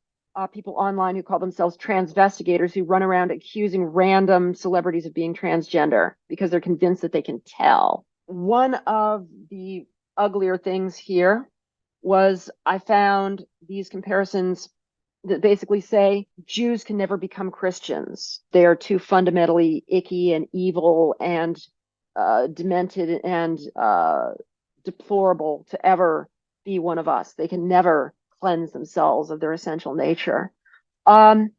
people online who call themselves transvestigators, who run around accusing random celebrities of being transgender because they're convinced that they can tell. One of the uglier things here was I found these comparisons that basically say Jews can never become Christians. They are too fundamentally icky and evil and demented and deplorable to ever be one of us. They can never cleanse themselves of their essential nature. And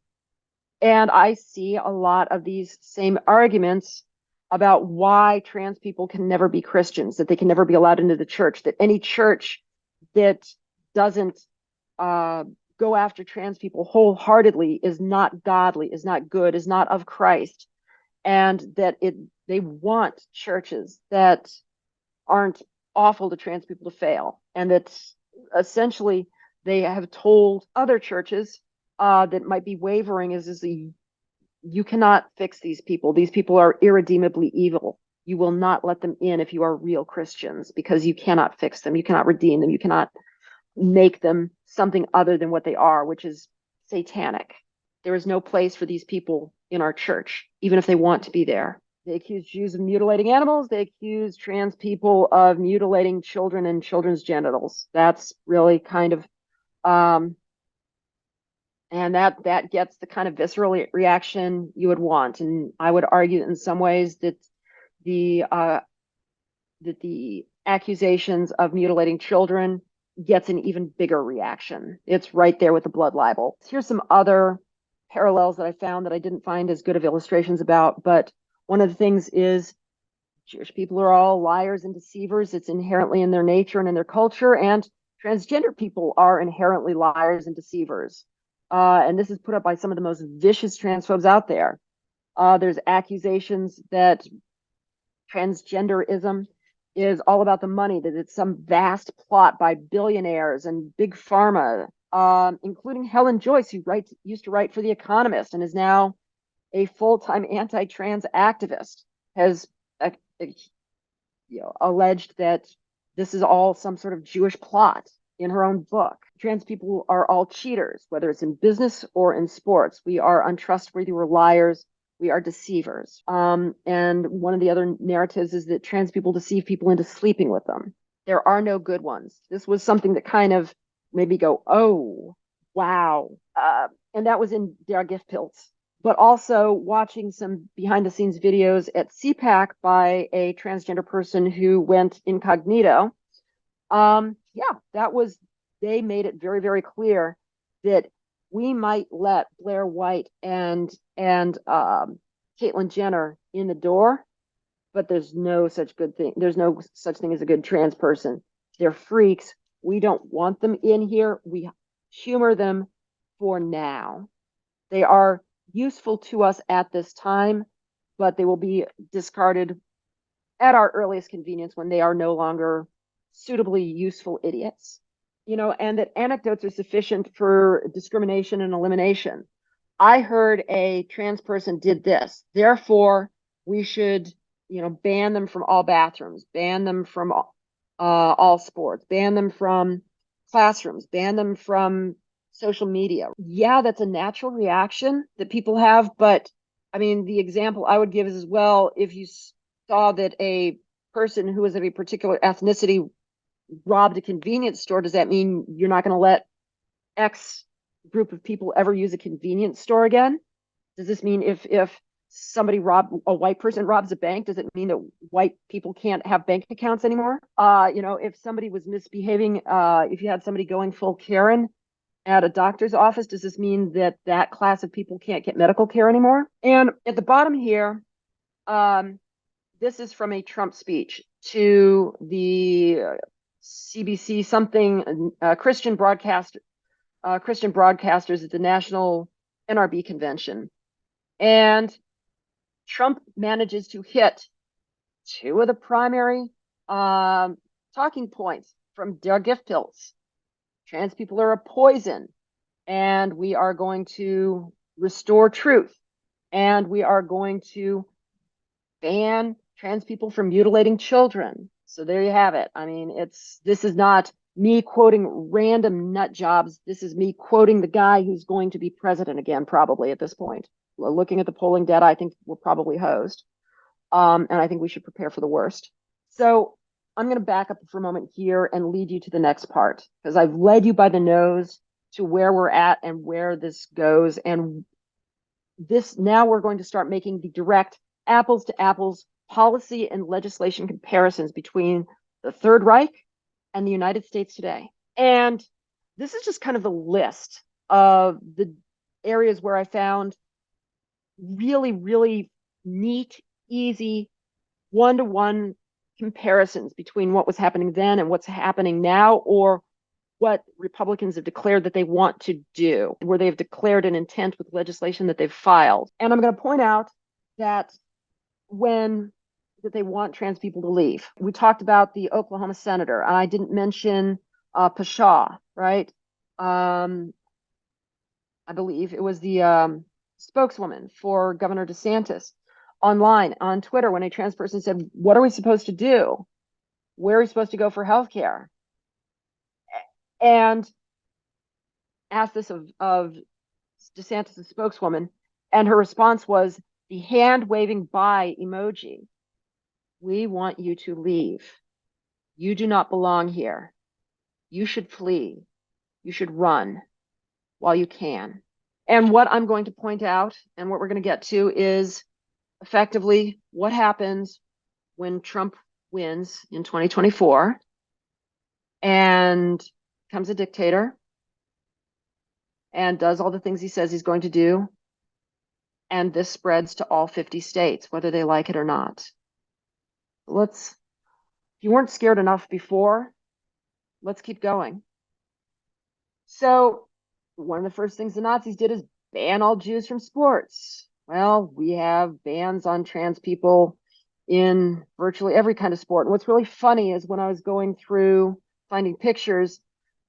I see a lot of these same arguments about why trans people can never be Christians, that they can never be allowed into the church, that any church that doesn't go after trans people wholeheartedly is not godly, is not good, is not of Christ, and that they want churches that aren't awful to trans people to fail, and that essentially they have told other churches that might be wavering is you cannot fix these people. These people are irredeemably evil. You will not let them in if you are real Christians, because you cannot fix them. You cannot redeem them. You cannot make them something other than what they are, which is satanic. There is no place for these people in our church, even if they want to be there. They accuse Jews of mutilating animals. They accuse trans people of mutilating children and children's genitals. That's really kind of, and that gets the kind of visceral reaction you would want. And I would argue that in some ways that the accusations of mutilating children gets an even bigger reaction. It's right there with the blood libel. Here's some other parallels that I found that I didn't find as good of illustrations about, but one of the things is Jewish people are all liars and deceivers. It's inherently in their nature and in their culture, and transgender people are inherently liars and deceivers. And this is put up by some of the most vicious transphobes out there. There's accusations that transgenderism is all about the money, that it's some vast plot by billionaires and big pharma, including Helen Joyce, who used to write for The Economist and is now a full-time anti-trans activist, has alleged that this is all some sort of Jewish plot in her own book. Trans people are all cheaters, whether it's in business or in sports. We are untrustworthy, we're liars, we are deceivers. And one of the other narratives is that trans people deceive people into sleeping with them. There are no good ones. This was something that kind of made me go, oh, wow. And that was in Der Giftpilz. But also watching some behind the scenes videos at CPAC by a transgender person who went incognito. They made it very, very clear that we might let Blair White and Caitlyn Jenner in the door, but there's no such good thing. There's no such thing as a good trans person. They're freaks. We don't want them in here. We humor them for now. They are useful to us at this time, but they will be discarded at our earliest convenience when they are no longer suitably useful idiots. And that anecdotes are sufficient for discrimination and elimination. I heard a trans person did this, therefore we should, ban them from all bathrooms, ban them from all sports, ban them from classrooms, ban them from social media. Yeah, that's a natural reaction that people have, but I mean, the example I would give is, well, if you saw that a person who is of a particular ethnicity robbed a convenience store, does that mean you're not going to let X group of people ever use a convenience store again? Does this mean if a white person robs a bank, does it mean that white people can't have bank accounts anymore? If somebody was misbehaving, if you had somebody going full Karen at a doctor's office, does this mean that that class of people can't get medical care anymore? And at the bottom here, this is from a Trump speech. to the CBC something Christian broadcasters at the National NRB convention, and Trump manages to hit two of the primary talking points from their gift pills. Trans people are a poison, and we are going to restore truth, and we are going to ban trans people from mutilating children. So there you have it. I mean, this is not me quoting random nut jobs. This is me quoting the guy who's going to be president again, probably at this point. Looking at the polling data, I think we're probably hosed. And I think we should prepare for the worst. So I'm going to back up for a moment here and lead you to the next part, because I've led you by the nose to where we're at and where this goes. And this, now we're going to start making the direct apples to apples policy and legislation comparisons between the Third Reich and the United States today. And this is just kind of a list of the areas where I found really, really neat, easy, one-to-one comparisons between what was happening then and what's happening now, or what Republicans have declared that they want to do, where they've declared an intent with legislation that they've filed. And I'm going to point out that that they want trans people to leave. We talked about the Oklahoma senator, and I didn't mention Pasha, right? I believe it was the spokeswoman for Governor DeSantis online on Twitter when a trans person said, "What are we supposed to do? Where are we supposed to go for healthcare?" And asked this of DeSantis' spokeswoman, and her response was the hand-waving bye emoji. "We want you to leave. You do not belong here. You should flee. You should run while you can." And what I'm going to point out and what we're going to get to is effectively what happens when Trump wins in 2024 and becomes a dictator and does all the things he says he's going to do. And this spreads to all 50 states, whether they like it or not. If you weren't scared enough before, let's keep going. So one of the first things the Nazis did is ban all Jews from sports. Well, we have bans on trans people in virtually every kind of sport. And what's really funny is when I was going through finding pictures,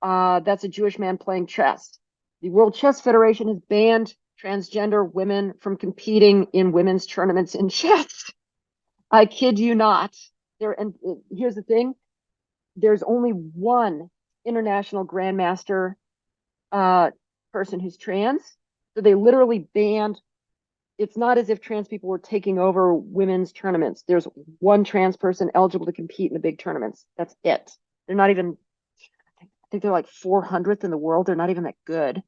that's a Jewish man playing chess. The World Chess Federation has banned transgender women from competing in women's tournaments in chess. I kid you not. And here's the thing. There's only one international grandmaster person who's trans. So they literally banned. It's not as if trans people were taking over women's tournaments. There's one trans person eligible to compete in the big tournaments. That's it. They're not even, I think they're like 400th in the world. They're not even that good.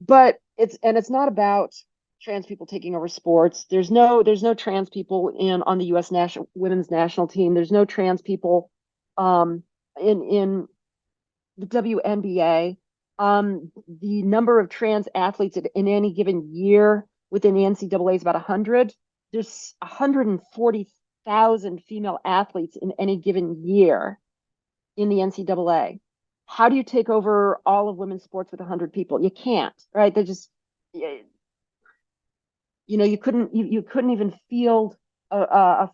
But it's not about trans people taking over sports. There's no trans people on the U.S. women's national team. There's no trans people in the WNBA. The number of trans athletes in any given year within the NCAA is about 100. There's 140,000 female athletes in any given year in the NCAA. How do you take over all of women's sports with 100 people? You can't, right? They're just, you couldn't even field a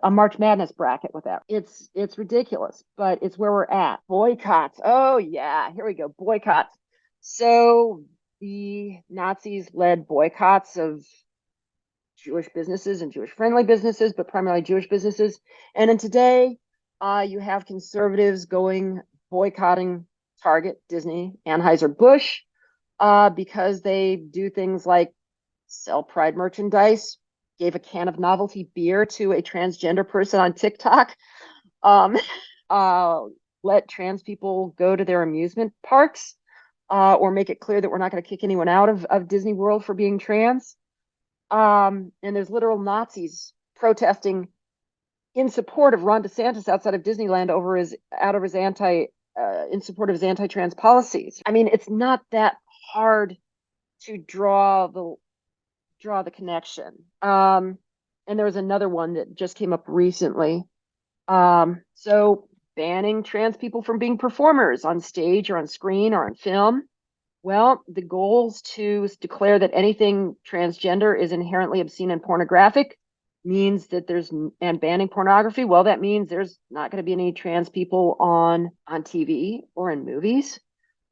March Madness bracket with that. It's ridiculous, but it's where we're at. Boycotts. Oh yeah, here we go. Boycotts. So the Nazis led boycotts of Jewish businesses and Jewish friendly businesses, but primarily Jewish businesses. And then today, you have conservatives boycotting Target, Disney, Anheuser-Busch, because they do things like sell Pride merchandise, gave a can of novelty beer to a transgender person on TikTok, let trans people go to their amusement parks, or make it clear that we're not going to kick anyone out of Disney World for being trans. And there's literal Nazis protesting in support of Ron DeSantis outside of Disneyland in support of his anti-trans policies. I mean, it's not that hard to draw the connection. And there was another one that just came up recently. So banning trans people from being performers on stage or on screen or on film. Well, the goals to declare that anything transgender is inherently obscene and pornographic means that and banning pornography, well, that means there's not going to be any trans people on TV or in movies.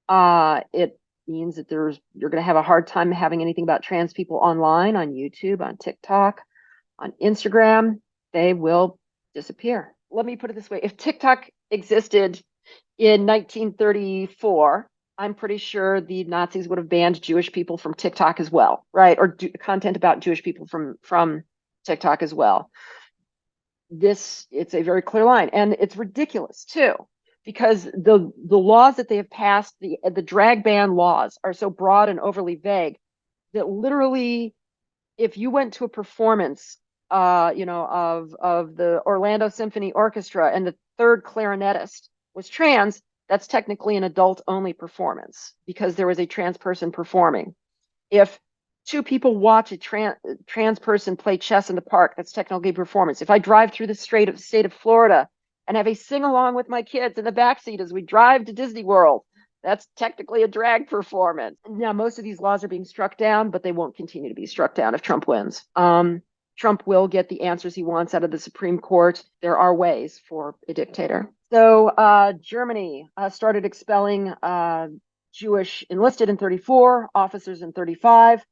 It means that you're going to have a hard time having anything about trans people online, on YouTube, on TikTok, on Instagram. They will disappear. Let me put it this way. If TikTok existed in 1934, I'm pretty sure the Nazis would have banned Jewish people from TikTok as well, right? Or content about Jewish people from TikTok as well. It's a very clear line, and it's ridiculous too, because the laws that they have passed, the drag ban laws, are so broad and overly vague that literally, if you went to a performance, of the Orlando Symphony Orchestra and the third clarinetist was trans, that's technically an adult-only performance because there was a trans person performing. If two people watch a trans person play chess in the park, that's technically performance. If I drive through the state of Florida and have a sing-along with my kids in the backseat as we drive to Disney World, that's technically a drag performance. Now, most of these laws are being struck down, but they won't continue to be struck down if Trump wins. Trump will get the answers he wants out of the Supreme Court. There are ways for a dictator. So Germany started expelling Jewish enlisted in 34, officers in 35,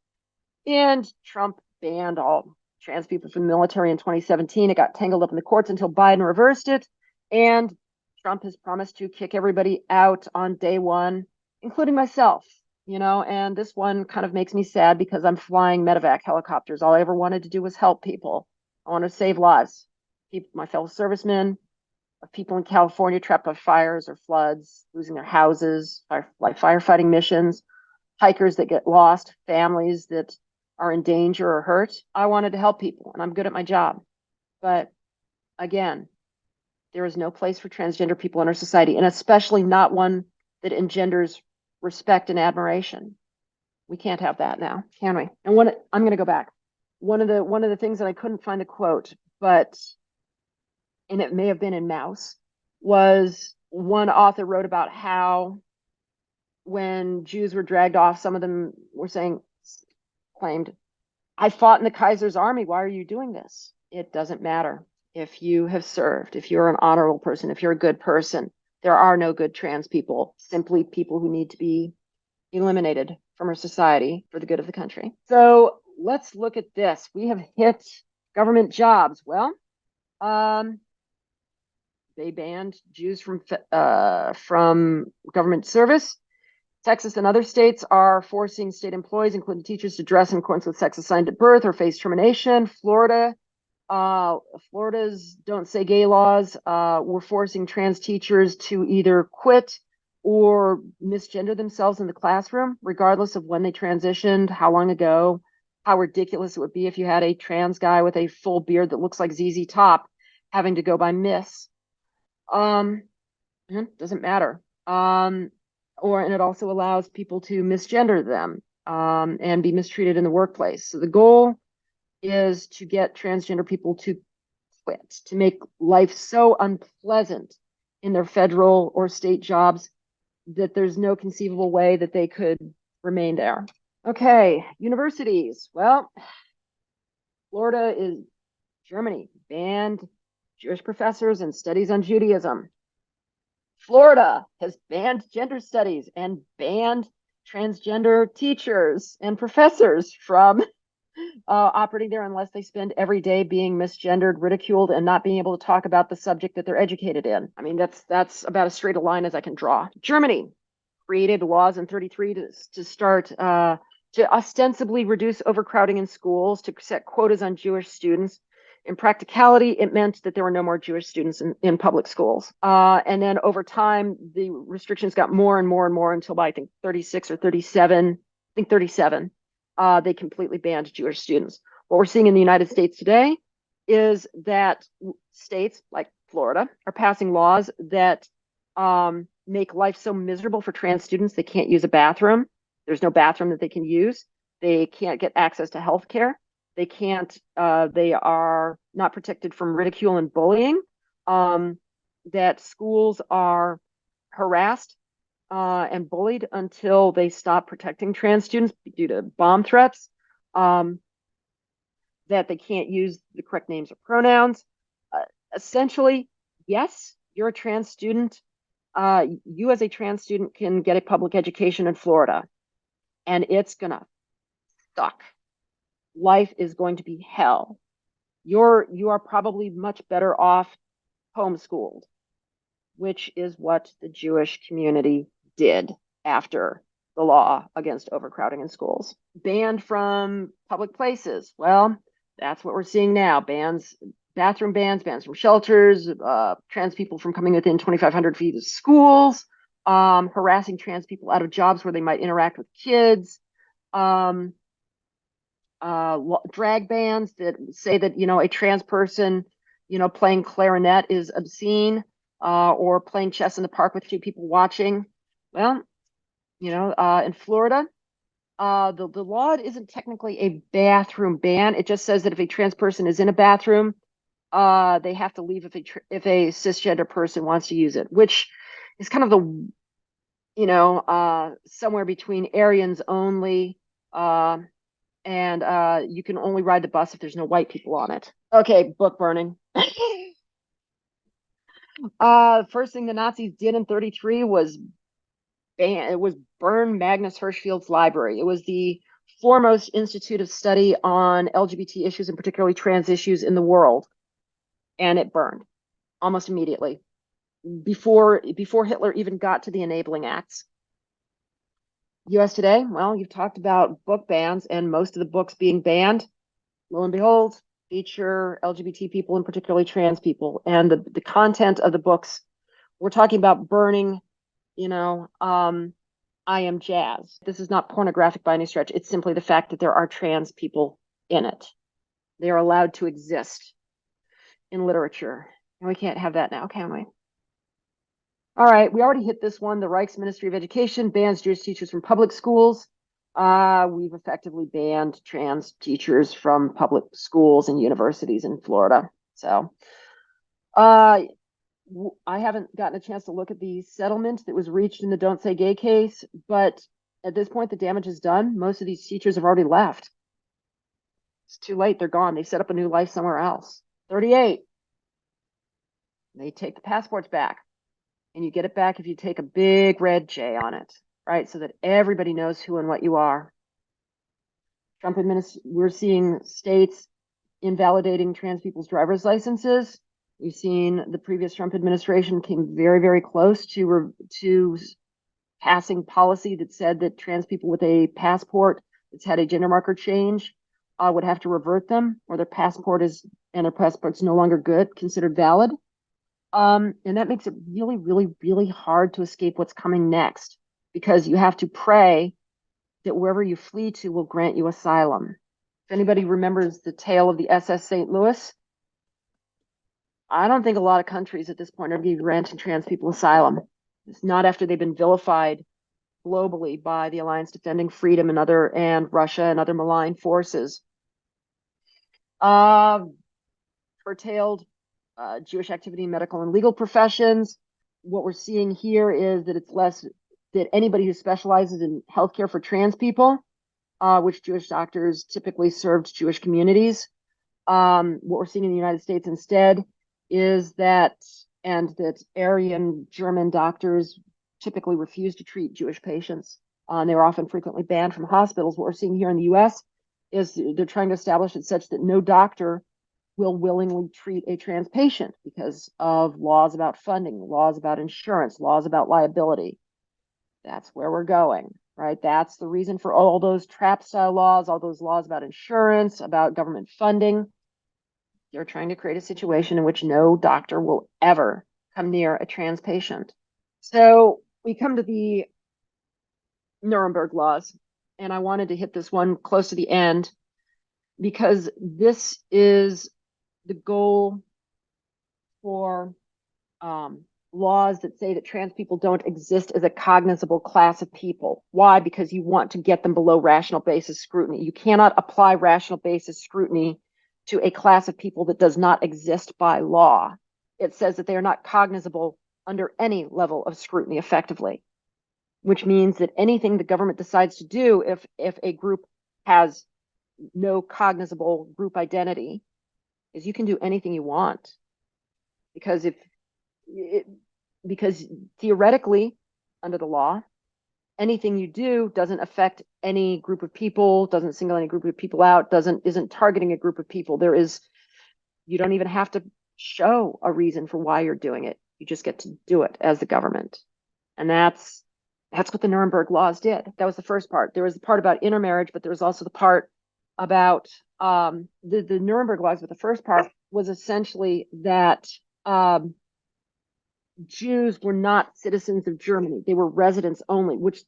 and Trump banned all trans people from the military in 2017. It got tangled up in the courts until Biden reversed it, and Trump has promised to kick everybody out on day one, including myself. And this one kind of makes me sad because I'm flying medevac helicopters. All I ever wanted to do was help people. I want to save lives. My fellow servicemen, people in California trapped by fires or floods, losing their houses, like firefighting missions, hikers that get lost, families that are in danger or hurt. I wanted to help people, and I'm good at my job. But again, there is no place for transgender people in our society, and especially not one that engenders respect and admiration. We can't have that now, can we? And I'm going to go back. One of the things that I couldn't find a quote, and it may have been in Mouse, was one author wrote about how when Jews were dragged off, some of them claimed, I fought in the Kaiser's army. Why are you doing this? It doesn't matter. If you have served, if you're an honorable person, if you're a good person, there are no good trans people, simply people who need to be eliminated from our society for the good of the country. So let's look at this. We have hit government jobs. Well, they banned Jews from government service. Texas and other states are forcing state employees, including teachers, to dress in accordance with sex assigned at birth or face termination. Florida's Don't Say Gay laws were forcing trans teachers to either quit or misgender themselves in the classroom, regardless of when they transitioned, how long ago, how ridiculous it would be if you had a trans guy with a full beard that looks like ZZ Top having to go by Miss. Doesn't matter. And it also allows people to misgender them and be mistreated in the workplace. So the goal is to get transgender people to quit, to make life so unpleasant in their federal or state jobs that there's no conceivable way that they could remain there. Okay, universities. Well, Germany banned Jewish professors and studies on Judaism. Florida has banned gender studies and banned transgender teachers and professors from operating there unless they spend every day being misgendered, ridiculed, and not being able to talk about the subject that they're educated in. I mean, that's about as straight a line as I can draw. Germany created laws in 33 to start to ostensibly reduce overcrowding in schools, to set quotas on Jewish students. In practicality, it meant that there were no more Jewish students in public schools. And then over time, the restrictions got more and more and more until by, I think, 36 or 37, they completely banned Jewish students. What we're seeing in the United States today is that states like Florida are passing laws that make life so miserable for trans students they can't use a bathroom. There's no bathroom that they can use. They can't get access to health care. They can't, they are not protected from ridicule and bullying, that schools are harassed and bullied until they stop protecting trans students due to bomb threats, that they can't use the correct names or pronouns. Essentially, yes, you're a trans student. You as a trans student can get a public education in Florida, and it's gonna suck. Life is going to be hell. You are probably much better off homeschooled, which is what the Jewish community did after the law against overcrowding in schools. Banned from public places. Well, that's what we're seeing now. Bathroom bans from shelters, trans people from coming within 2,500 feet of schools, harassing trans people out of jobs where they might interact with kids, drag bans that say that, a trans person, playing clarinet is obscene, or playing chess in the park with 2 people watching. Well, in Florida, the law isn't technically a bathroom ban. It just says that if a trans person is in a bathroom, they have to leave if a cisgender person wants to use it, which is kind of the, somewhere between Aryans only, and you can only ride the bus if there's no white people on it. Okay, book burning. First thing the Nazis did in 1933 was burn Magnus Hirschfeld's library. It was the foremost institute of study on LGBT issues, and particularly trans issues, in the world. And it burned almost immediately, before Hitler even got to the enabling acts. US Today, well, you've talked about book bans, and most of the books being banned, lo and behold, feature LGBT people, and particularly trans people. And the content of the books, we're talking about burning, I Am Jazz. This is not pornographic by any stretch. It's simply the fact that there are trans people in it. They are allowed to exist in literature. And we can't have that now, can we? All right, we already hit this one. The Reich's Ministry of Education bans Jewish teachers from public schools. We've effectively banned trans teachers from public schools and universities in Florida. So I haven't gotten a chance to look at the settlement that was reached in the Don't Say Gay case, but at this point, the damage is done. Most of these teachers have already left. It's too late. They're gone. They set up a new life somewhere else. 38. They take the passports back. And you get it back if you take a big red J on it, right? So that everybody knows who and what you are. We're seeing states invalidating trans people's driver's licenses. We've seen the previous Trump administration came very, very close to passing policy that said that trans people with a passport that's had a gender marker change would have to revert them, or their passport's no longer good, considered valid. And that makes it really, really, really hard to escape what's coming next, because you have to pray that wherever you flee to will grant you asylum. If anybody remembers the tale of the SS St. Louis, I don't think a lot of countries at this point are going to be granting trans people asylum. It's not after they've been vilified globally by the Alliance Defending Freedom and Russia and other malign forces. Curtailed Jewish activity in medical and legal professions. What we're seeing here is that it's less that anybody who specializes in healthcare for trans people, which Jewish doctors typically served Jewish communities. What we're seeing in the United States instead is that Aryan German doctors typically refuse to treat Jewish patients. They were often frequently banned from hospitals. What we're seeing here in the US is they're trying to establish it such that no doctor will willingly treat a trans patient because of laws about funding, laws about insurance, laws about liability. That's where we're going, right? That's the reason for all those trap style laws, all those laws about insurance, about government funding. They're trying to create a situation in which no doctor will ever come near a trans patient. So we come to the Nuremberg laws, and I wanted to hit this one close to the end because this is the goal for laws that say that trans people don't exist as a cognizable class of people. Why? Because you want to get them below rational basis scrutiny. You cannot apply rational basis scrutiny to a class of people that does not exist by law. It says that they are not cognizable under any level of scrutiny effectively, which means that anything the government decides to do, if a group has no cognizable group identity, is you can do anything you want. Because because theoretically, under the law, anything you do doesn't affect any group of people, doesn't single any group of people out, isn't targeting a group of people. You don't even have to show a reason for why you're doing it. You just get to do it as the government. And that's what the Nuremberg laws did. That was the first part. There was the part about intermarriage, but there was also the part about the Nuremberg laws. But the first part was essentially that Jews were not citizens of Germany. They were residents only, which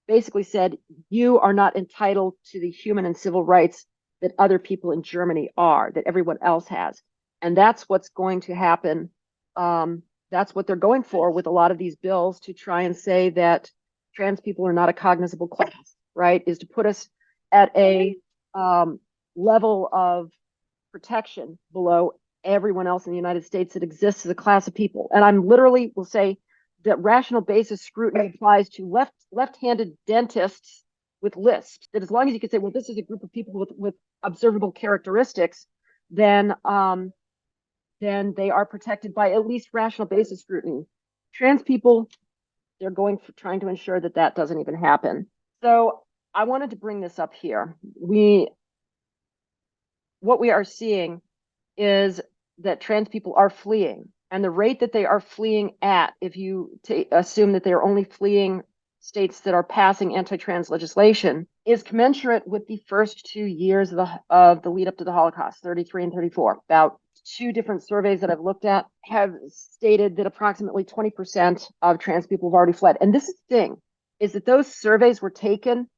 basically said, you are not entitled to the human and civil rights that other people in Germany are, that everyone else has. And that's what's going to happen. That's what they're going for with a lot of these bills, to try and say that trans people are not a cognizable class, right? Is to put us at a level of protection below everyone else in the United States that exists as a class of people. And I'm literally will say that rational basis scrutiny applies to left-handed dentists with lisps. That as long as you can say, well, this is a group of people with observable characteristics, then they are protected by at least rational basis scrutiny. Trans people, they're trying to ensure that doesn't even happen. So I wanted to bring this up here. What we are seeing is that trans people are fleeing, and the rate that they are fleeing at, if you assume that they are only fleeing states that are passing anti-trans legislation, is commensurate with the first 2 years of the lead up to the Holocaust, 33 and 34. About 2 different surveys that I've looked at have stated that approximately 20% of trans people have already fled. And this is the thing, is that those surveys were taken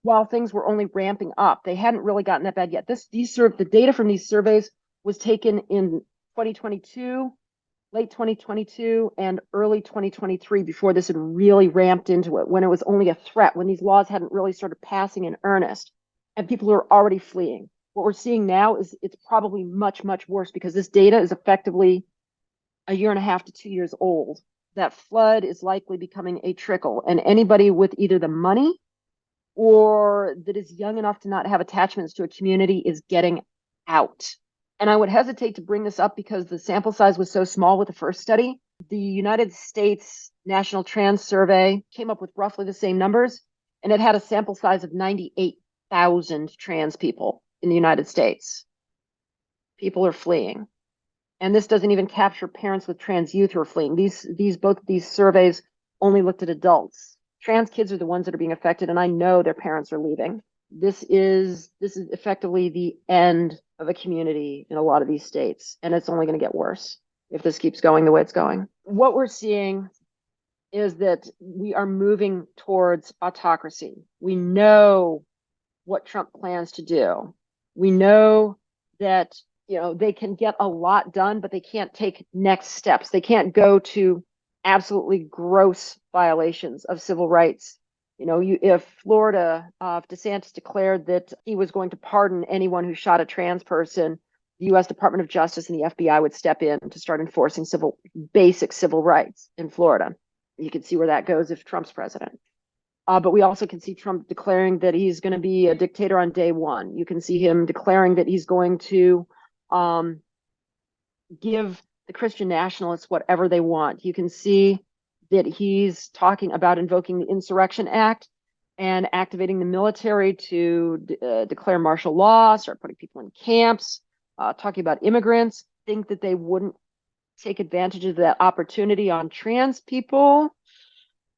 while things were only ramping up. They hadn't really gotten that bad yet. The data from these surveys was taken in 2022, late 2022, and early 2023, before this had really ramped into it, when it was only a threat, when these laws hadn't really started passing in earnest, and people are already fleeing. What we're seeing now is it's probably much, much worse, because this data is effectively 1.5 to 2 years old. That flood is likely becoming a trickle, and anybody with either the money or that is young enough to not have attachments to a community is getting out. And I would hesitate to bring this up because the sample size was so small with the first study. The United States National Trans Survey came up with roughly the same numbers, and it had a sample size of 98,000 trans people in the United States. People are fleeing. And this doesn't even capture parents with trans youth who are fleeing. Both these surveys only looked at adults. Trans kids are the ones that are being affected, and I know their parents are leaving. This is effectively the end of a community in a lot of these states, and it's only going to get worse if this keeps going the way it's going. What we're seeing is that we are moving towards autocracy. We know what Trump plans to do. We know that they can get a lot done, but they can't take next steps. They can't go to absolutely gross violations of civil rights. If DeSantis declared that he was going to pardon anyone who shot a trans person, the U.S. Department of Justice and the FBI would step in to start enforcing basic civil rights in Florida. You can see where that goes if Trump's president. But we also can see Trump declaring that he's going to be a dictator on day one. You can see him declaring that he's going to give the Christian nationalists whatever they want. You can see that he's talking about invoking the Insurrection Act and activating the military to declare martial law, start putting people in camps, talking about immigrants. Think that they wouldn't take advantage of that opportunity on trans people.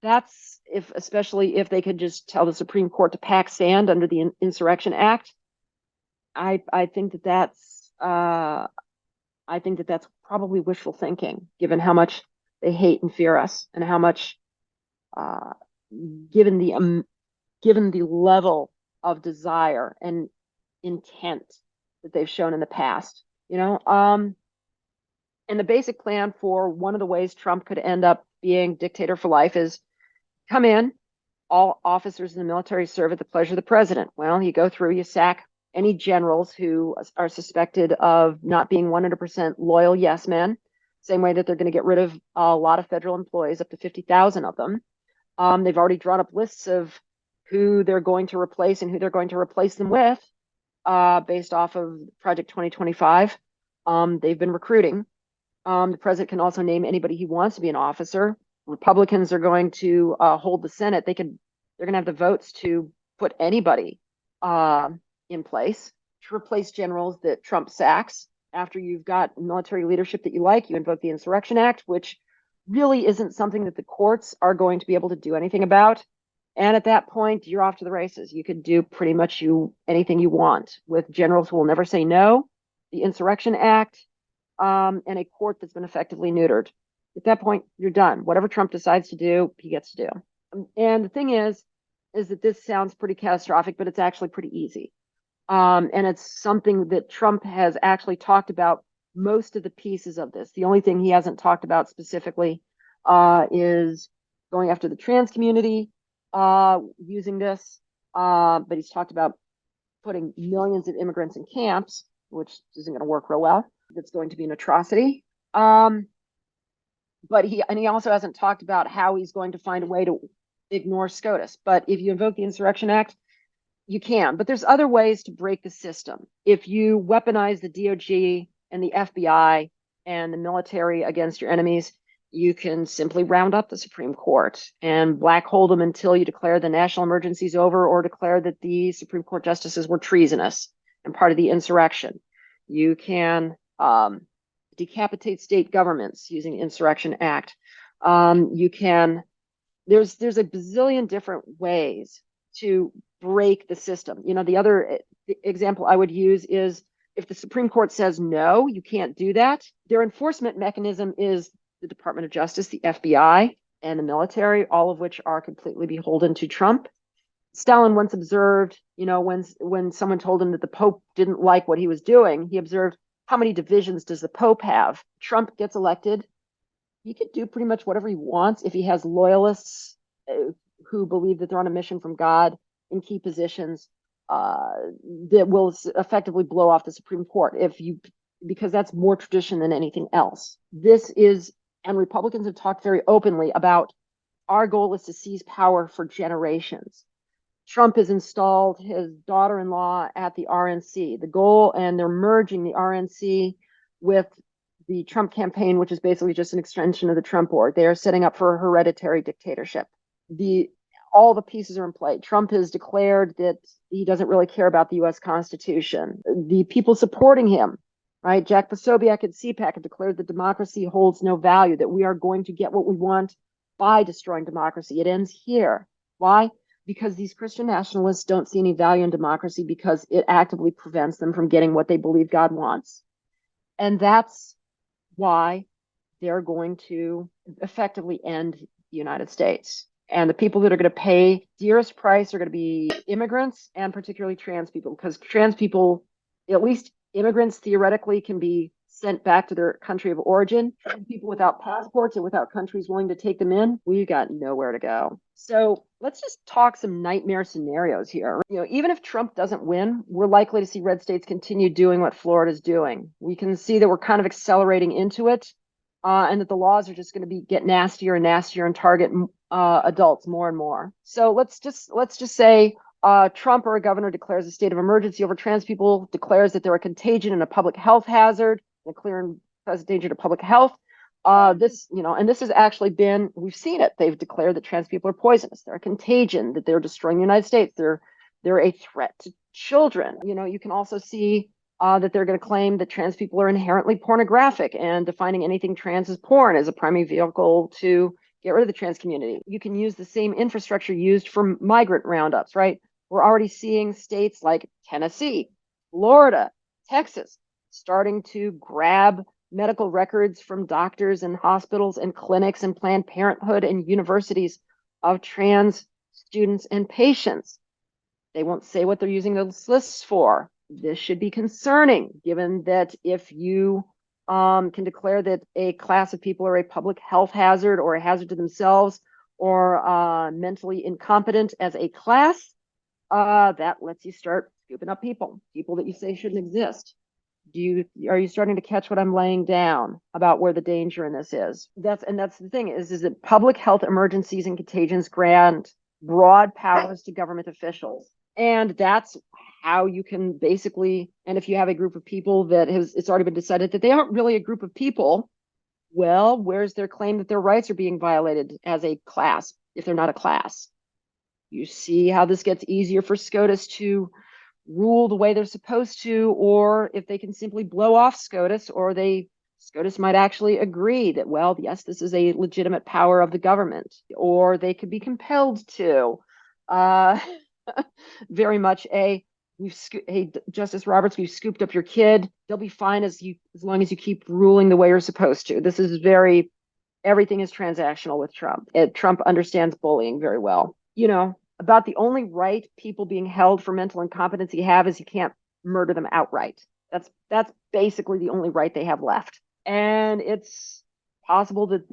That's especially if they could just tell the Supreme Court to pack sand under the Insurrection Act. I think that's probably wishful thinking, given how much they hate and fear us, and how much, given the level of desire and intent that they've shown in the past, And And the basic plan for one of the ways Trump could end up being dictator for life is come in, all officers in the military serve at the pleasure of the president. Well, you go through, you sack any generals who are suspected of not being 100% loyal yes men, same way that they're going to get rid of a lot of federal employees, up to 50,000 of them. They've already drawn up lists of who they're going to replace and who they're going to replace them with based off of Project 2025. They've been recruiting. The president can also name anybody he wants to be an officer. Republicans are going to hold the Senate. They're going to have the votes to put anybody in place to replace generals that Trump sacks. After you've got military leadership that you like, you invoke the Insurrection Act, which really isn't something that the courts are going to be able to do anything about. And at that point, you're off to the races. You could do pretty much anything you want with generals who will never say no, the Insurrection Act, and a court that's been effectively neutered. At that point, you're done. Whatever Trump decides to do, he gets to do. And the thing is that this sounds pretty catastrophic, but it's actually pretty easy. And it's something that Trump has actually talked about most of the pieces of this. The only thing he hasn't talked about specifically is going after the trans community using this. But he's talked about putting millions of immigrants in camps, which isn't going to work real well. That's going to be an atrocity. But he also hasn't talked about how he's going to find a way to ignore SCOTUS. But if you invoke the Insurrection Act, you can. But there's other ways to break the system. If you weaponize the DOJ and the FBI and the military against your enemies, you can simply round up the Supreme Court and black hole them until you declare the national emergency is over or declare that the Supreme Court justices were treasonous and part of the insurrection. You can decapitate state governments using the Insurrection Act. You can, there's a bazillion different ways to break the system. You know, the other example I would use is if the Supreme Court says no, you can't do that, their enforcement mechanism is the Department of Justice, the FBI, and the military, all of which are completely beholden to Trump. Stalin once observed, you know, when someone told him that the Pope didn't like what he was doing, he observed, how many divisions does the Pope have? Trump gets elected. He could do pretty much whatever he wants if he has loyalists who believe that they're on a mission from God in key positions that will effectively blow off the Supreme Court because that's more tradition than anything else. And Republicans have talked very openly about our goal is to seize power for generations. Trump has installed his daughter-in-law at the RNC. The goal, and they're merging the RNC with the Trump campaign, which is basically just an extension of the Trump board. They are setting up for a hereditary dictatorship. All the pieces are in play. Trump has declared that he doesn't really care about the U.S. Constitution. The people supporting him, right? Jack Posobiec at CPAC have declared that democracy holds no value, that we are going to get what we want by destroying democracy. It ends here. Why? Because these Christian nationalists don't see any value in democracy because it actively prevents them from getting what they believe God wants. And that's why they're going to effectively end the United States. And the people that are going to pay dearest price are going to be immigrants and particularly trans people, because trans people, at least immigrants theoretically, can be sent back to their country of origin. People without passports and without countries willing to take them in, we got nowhere to go. So let's just talk some nightmare scenarios here. You know, even if Trump doesn't win, we're likely to see red states continue doing what Florida's doing. We can see that we're kind of accelerating into it, and that the laws are just going to get nastier and nastier and target adults more and more. So let's just say Trump or a governor declares a state of emergency over trans people, declares that they're a contagion and a public health hazard, a clear and present danger to public health. And this has actually been, we've seen it. They've declared that trans people are poisonous. They're a contagion, that they're destroying the United States. They're a threat to children. You know, you can also see that they're going to claim that trans people are inherently pornographic and defining anything trans as porn as a primary vehicle to get rid of the trans community. You can use the same infrastructure used for migrant roundups, right? We're already seeing states like Tennessee, Florida, Texas, starting to grab medical records from doctors and hospitals and clinics and Planned Parenthood and universities of trans students and patients. They won't say what they're using those lists for. This should be concerning, given that if you can declare that a class of people are a public health hazard or a hazard to themselves or mentally incompetent as a class, that lets you start scooping up people that you say shouldn't exist. Are you starting to catch what I'm laying down about where the danger in this is? That's the thing is that public health emergencies and contagions grant broad powers to government officials. And that's how you can basically, and if you have a group of people that it's already been decided that they aren't really a group of people, well, where's their claim that their rights are being violated as a class if they're not a class? You see how this gets easier for SCOTUS to rule the way they're supposed to, or if they can simply blow off SCOTUS, or SCOTUS might actually agree that, well, yes, this is a legitimate power of the government, or they could be compelled to. Very much hey, Justice Roberts, we've scooped up your kid. They'll be fine as long as you keep ruling the way you're supposed to. This is everything is transactional with Trump. Trump understands bullying very well. About the only right people being held for mental incompetency have is you can't murder them outright. That's basically the only right they have left. And it's possible that,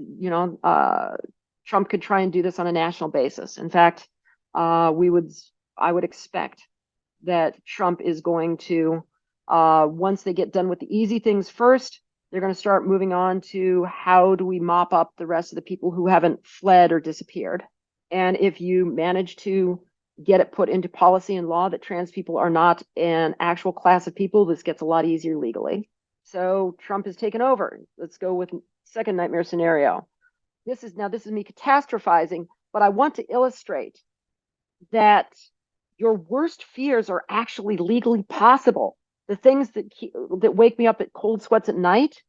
Trump could try and do this on a national basis. In fact, I would expect that Trump is going to, once they get done with the easy things first, they're going to start moving on to how do we mop up the rest of the people who haven't fled or disappeared. And if you manage to get it put into policy and law that trans people are not an actual class of people, this gets a lot easier legally. So Trump has taken over. Let's go with second nightmare scenario. This is me catastrophizing, but I want to illustrate that your worst fears are actually legally possible. The things that wake me up at cold sweats at night,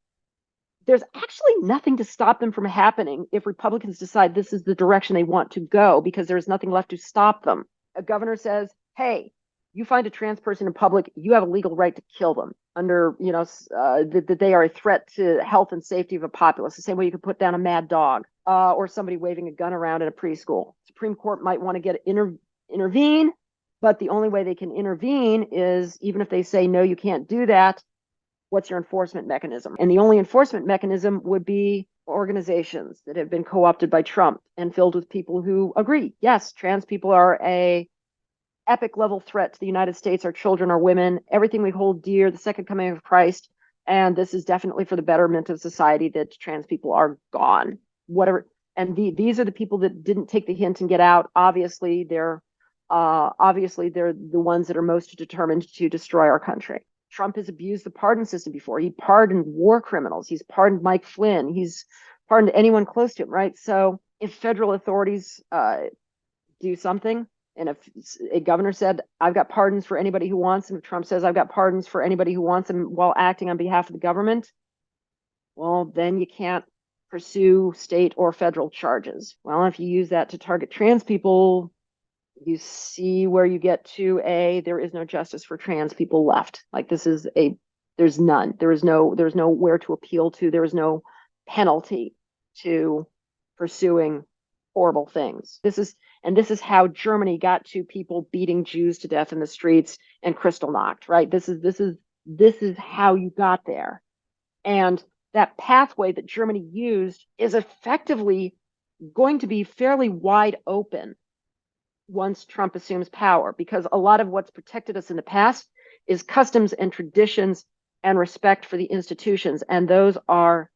there's actually nothing to stop them from happening if Republicans decide this is the direction they want to go, because there's nothing left to stop them. A governor says, hey, you find a trans person in public, you have a legal right to kill them under, that they are a threat to health and safety of a populace, the same way you could put down a mad dog or somebody waving a gun around in a preschool. Supreme Court might want to intervene, but the only way they can intervene is even if they say, no, you can't do that, what's your enforcement mechanism? And the only enforcement mechanism would be organizations that have been co-opted by Trump and filled with people who agree, yes, trans people are a epic level threat to the United States, our children, our women, everything we hold dear, the second coming of Christ. And this is definitely for the betterment of society that trans people are gone, whatever. And these are the people that didn't take the hint and get out. Obviously, they're the ones that are most determined to destroy our country. Trump has abused the pardon system before. He pardoned war criminals. He's pardoned Mike Flynn. He's pardoned anyone close to him, right? So if federal authorities do something, and if a governor said, I've got pardons for anybody who wants, and if Trump says, I've got pardons for anybody who wants them while acting on behalf of the government, well, then you can't pursue state or federal charges. Well, if you use that to target trans people, you see where you get to there is no justice for trans people left. Like there's none. There's nowhere to appeal to. There is no penalty to pursuing horrible things. This is how Germany got to people beating Jews to death in the streets and Kristallnacht, right? This is how you got there. And that pathway that Germany used is effectively going to be fairly wide open once Trump assumes power, because a lot of what's protected us in the past is customs and traditions and respect for the institutions, and those are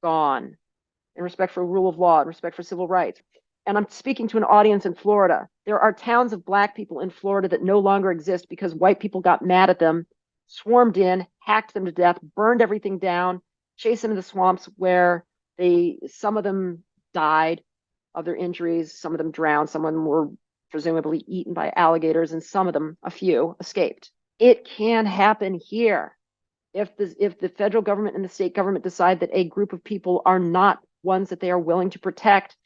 gone. And respect for rule of law and respect for civil rights. And I'm speaking to an audience in Florida. There are towns of Black people in Florida that no longer exist because white people got mad at them, swarmed in, hacked them to death, burned everything down, chased them to the swamps where some of them died of their injuries, some of them drowned, some of them were presumably eaten by alligators, and some of them, a few, escaped. It can happen here. If the federal government and the state government decide that a group of people are not ones that they are willing to protect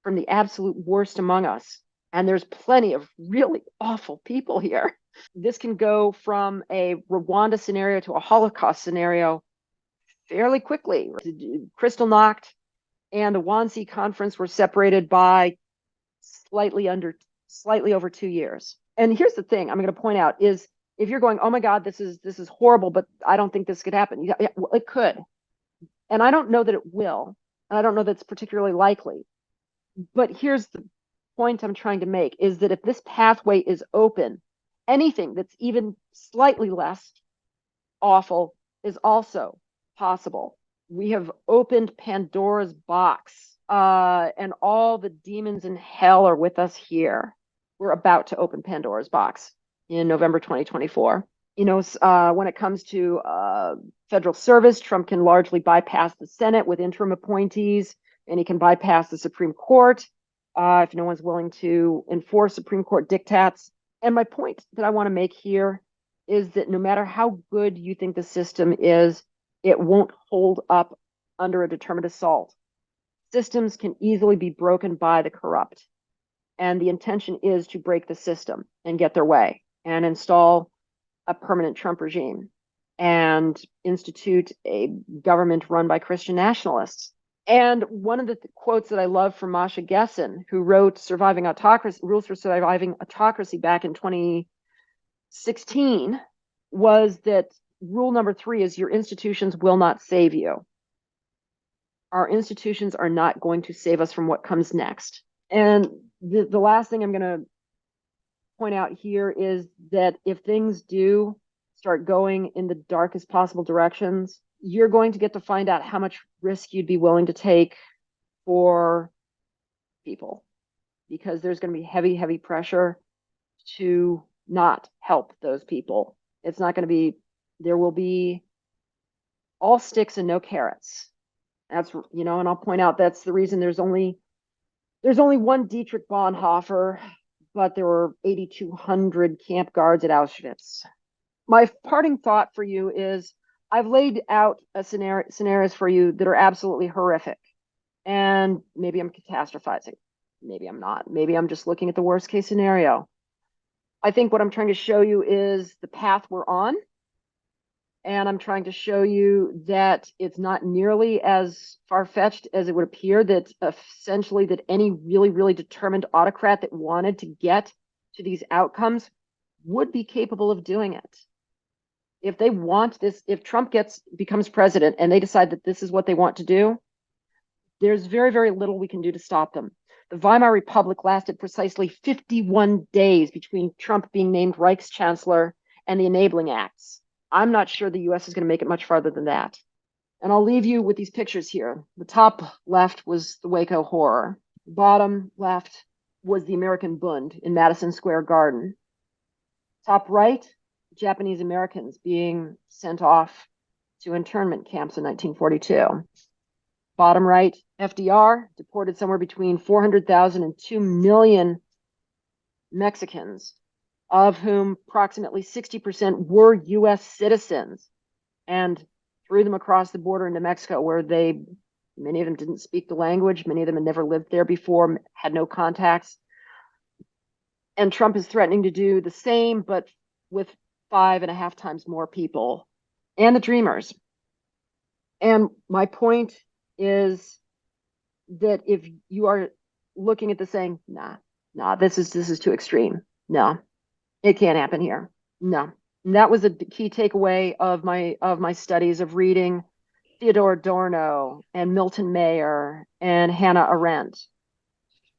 from the absolute worst among us, and there's plenty of really awful people here, this can go from a Rwanda scenario to a Holocaust scenario fairly quickly. Kristallnacht and the Wannsee Conference were separated by slightly over 2 years. And here's the thing I'm going to point out is if you're going, oh my God, this is horrible, but I don't think this could happen. Yeah, well, it could. And I don't know that it will. And I don't know that's particularly likely. But here's the point I'm trying to make, is that if this pathway is open, anything that's even slightly less awful is also possible. We have opened Pandora's box, and all the demons in hell are with us here. We're about to open Pandora's box in November 2024. When it comes to federal service, Trump can largely bypass the Senate with interim appointees, and he can bypass the Supreme Court if no one's willing to enforce Supreme Court diktats. And my point that I want to make here is that no matter how good you think the system is, it won't hold up under a determined assault. Systems can easily be broken by the corrupt. And the intention is to break the system and get their way and install a permanent Trump regime and institute a government run by Christian nationalists. And one of the quotes that I love from Masha Gessen, who wrote Surviving Autocracy, Rules for Surviving Autocracy back in 2016, was that rule number 3 is your institutions will not save you. Our institutions are not going to save us from what comes next. And the last thing I'm going to point out here is that if things do start going in the darkest possible directions, you're going to get to find out how much risk you'd be willing to take for people, because there's going to be heavy, heavy pressure to not help those people. It's not going to be, there will be all sticks and no carrots. That's, and I'll point out that's the reason there's only one Dietrich Bonhoeffer, but there were 8,200 camp guards at Auschwitz. My parting thought for you is I've laid out scenarios for you that are absolutely horrific. And maybe I'm catastrophizing. Maybe I'm not. Maybe I'm just looking at the worst case scenario. I think what I'm trying to show you is the path we're on. And I'm trying to show you that it's not nearly as far-fetched as it would appear, that essentially that any really, really determined autocrat that wanted to get to these outcomes would be capable of doing it. If they want this, if Trump becomes president and they decide that this is what they want to do, there's very, very little we can do to stop them. The Weimar Republic lasted precisely 51 days between Trump being named Reichschancellor and the enabling acts. I'm not sure the US is going to make it much farther than that. And I'll leave you with these pictures here. The top left was the Waco horror. The bottom left was the American Bund in Madison Square Garden. Top right, Japanese Americans being sent off to internment camps in 1942. Bottom right, FDR deported somewhere between 400,000 and 2 million Mexicans, of whom approximately 60% were US citizens, and threw them across the border into Mexico, where many of them didn't speak the language, many of them had never lived there before, had no contacts. And Trump is threatening to do the same, but with 5.5 times more people, and the Dreamers. And my point is that if you are looking at this saying, nah, this is too extreme. No, it can't happen here. No. And that was a key takeaway of my studies of reading Theodore Adorno and Milton Mayer and Hannah Arendt.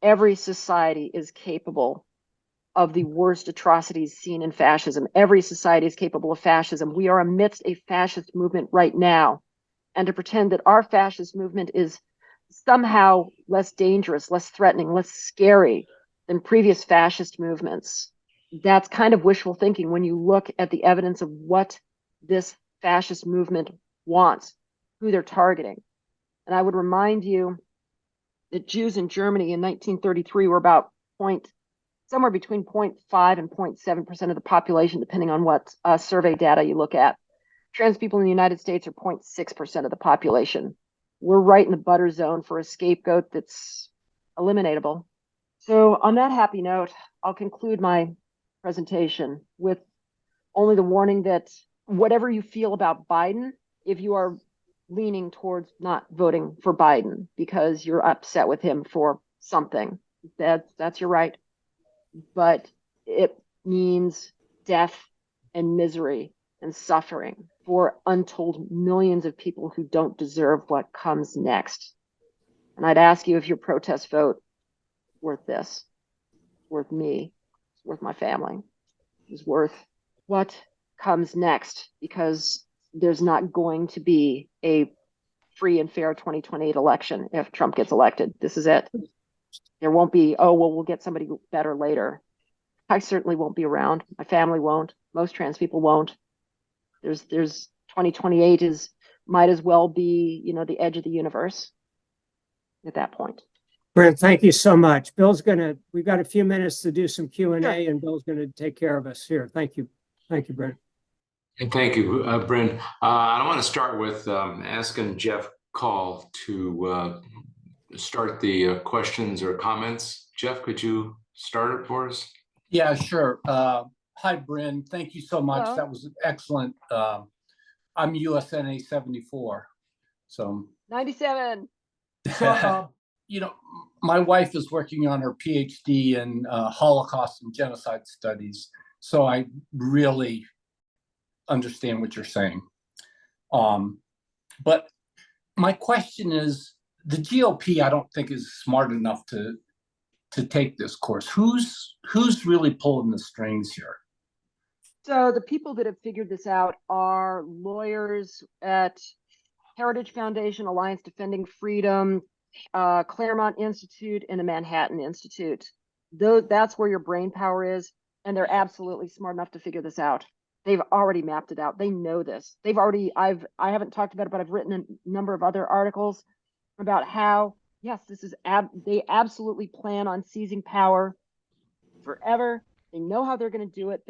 Every society is capable of the worst atrocities seen in fascism. Every society is capable of fascism. We are amidst a fascist movement right now. And to pretend that our fascist movement is somehow less dangerous, less threatening, less scary than previous fascist movements, that's kind of wishful thinking when you look at the evidence of what this fascist movement wants, who they're targeting. And I would remind you that Jews in Germany in 1933 were about somewhere between 0.5 and 0.7% of the population, depending on what survey data you look at. Trans people in the United States are 0.6% of the population. We're right in the butter zone for a scapegoat that's eliminatable. So on that happy note, I'll conclude my presentation with only the warning that whatever you feel about Biden, if you are leaning towards not voting for Biden because you're upset with him for something, that's your right. But it means death and misery and suffering for untold millions of people who don't deserve what comes next. And I'd ask you if your protest vote worth this, worth me, worth my family, is worth what comes next, because there's not going to be a free and fair 2028 election if Trump gets elected. This is it. There won't be, oh, well, we'll get somebody better later. I certainly won't be around. My family won't. Most trans people won't. There's 2028 is might as well be, the edge of the universe at that point. Brynn, thank you so much. We've got a few minutes to do some Q&A, Sure. and Bill's going to take care of us here. Thank you. Thank you, Brynn. And thank you, Brynn. I want to start with asking Jeff Call to start the questions or comments. Jeff, could you start it for us? Yeah, sure. Hi, Brynn. Thank you so much. Hello. That was excellent. I'm USNA 74. So, 97. my wife is working on her PhD in Holocaust and genocide studies. So I really understand what you're saying. But my question is, the GOP, I don't think is smart enough to take this course. Who's really pulling the strings here? So the people that have figured this out are lawyers at Heritage Foundation, Alliance Defending Freedom, Claremont Institute, and the Manhattan Institute. That's where your brain power is, and they're absolutely smart enough to figure this out. They've already mapped it out. They know this. I haven't talked about it, but I've written a number of other articles about how, yes, this is they absolutely plan on seizing power forever. They know how they're going to do it.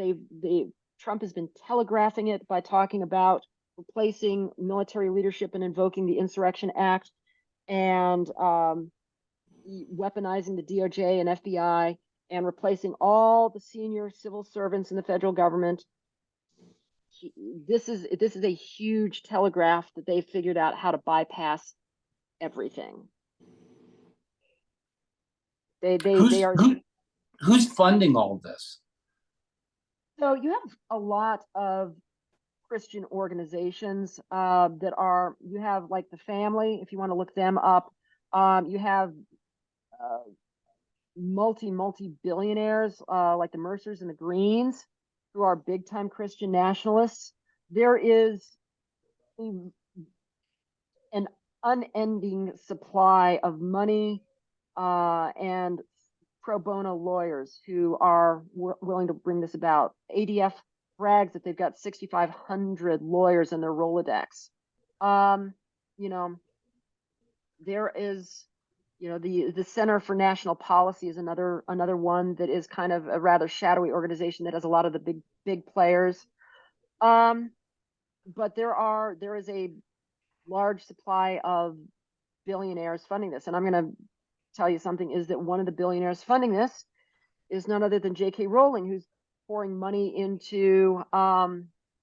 Trump has been telegraphing it by talking about replacing military leadership and invoking the Insurrection Act, and weaponizing the DOJ and FBI, and replacing all the senior civil servants in the federal government. This is a huge telegraph that they figured out how to bypass everything. Who's funding all this? So you have a lot of Christian organizations you have like the Family, if you want to look them up. You have multi-billionaires like the Mercers and the Greens, who are big time Christian nationalists. There is an unending supply of money and pro bono lawyers who are willing to bring this about. ADF brags that they've got 6,500 lawyers in their Rolodex. There is, the Center for National Policy is another one that is kind of a rather shadowy organization that has a lot of the big players. But there is a large supply of billionaires funding this, and I'm going to tell you something, is that one of the billionaires funding this is none other than J.K. Rowling, who's pouring money into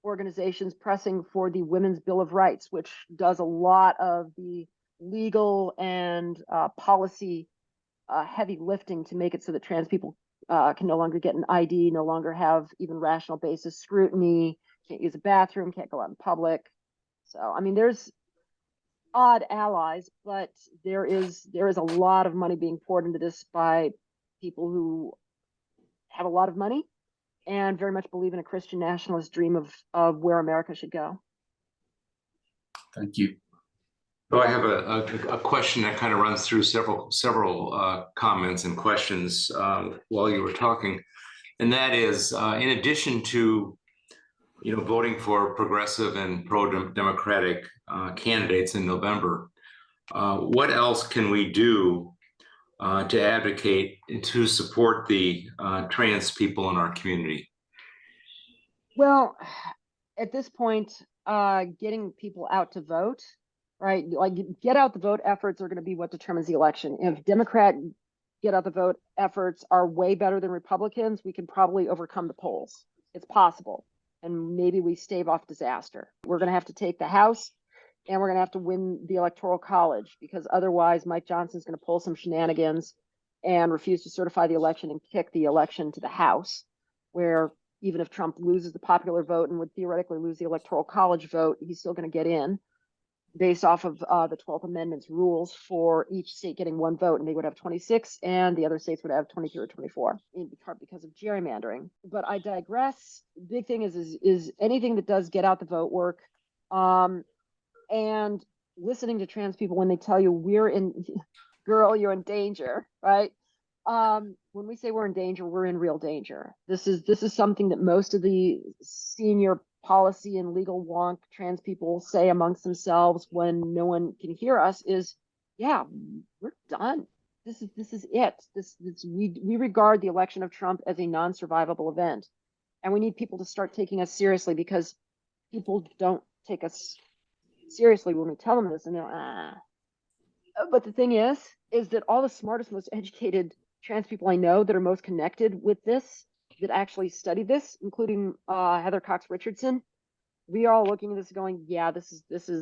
organizations pressing for the Women's Bill of Rights, which does a lot of the legal and policy heavy lifting to make it so that trans people can no longer get an ID, no longer have even rational basis scrutiny, can't use a bathroom, can't go out in public. So, I mean, there's odd allies, but there is a lot of money being poured into this by people who have a lot of money and very much believe in a Christian nationalist dream of where America should go. Thank you. So I have a question that kind of runs through several comments and questions while you were talking, and that is, in addition to voting for progressive and pro-democratic candidates in November, what else can we do to advocate and to support the trans people in our community? Well, at this point, getting people out to vote, right? Like, get out the vote efforts are going to be what determines the election. If Democrat get out the vote efforts are way better than Republicans, we can probably overcome the polls. It's possible. And maybe we stave off disaster. We're going to have to take the House, and we're going to have to win the Electoral College, because otherwise Mike Johnson's going to pull some shenanigans and refuse to certify the election and kick the election to the House, where even if Trump loses the popular vote and would theoretically lose the electoral college vote, he's still going to get in based off of the 12th Amendment's rules for each state getting one vote, and they would have 26 and the other states would have 23 or 24 in part because of gerrymandering. But I digress. Big thing is anything that does get out the vote work, and listening to trans people when they tell you girl, you're in danger, right? When we say we're in danger, we're in real danger. This is something that most of the senior policy and legal wonk trans people say amongst themselves when no one can hear us is, yeah, we're done. This is it. We regard the election of Trump as a non-survivable event. And we need people to start taking us seriously, because people don't take us seriously when we tell them this, and they're But the thing is that all the smartest, most educated trans people I know that are most connected with this, that actually study this, including Heather Cox Richardson, we are all looking at this going, yeah, this is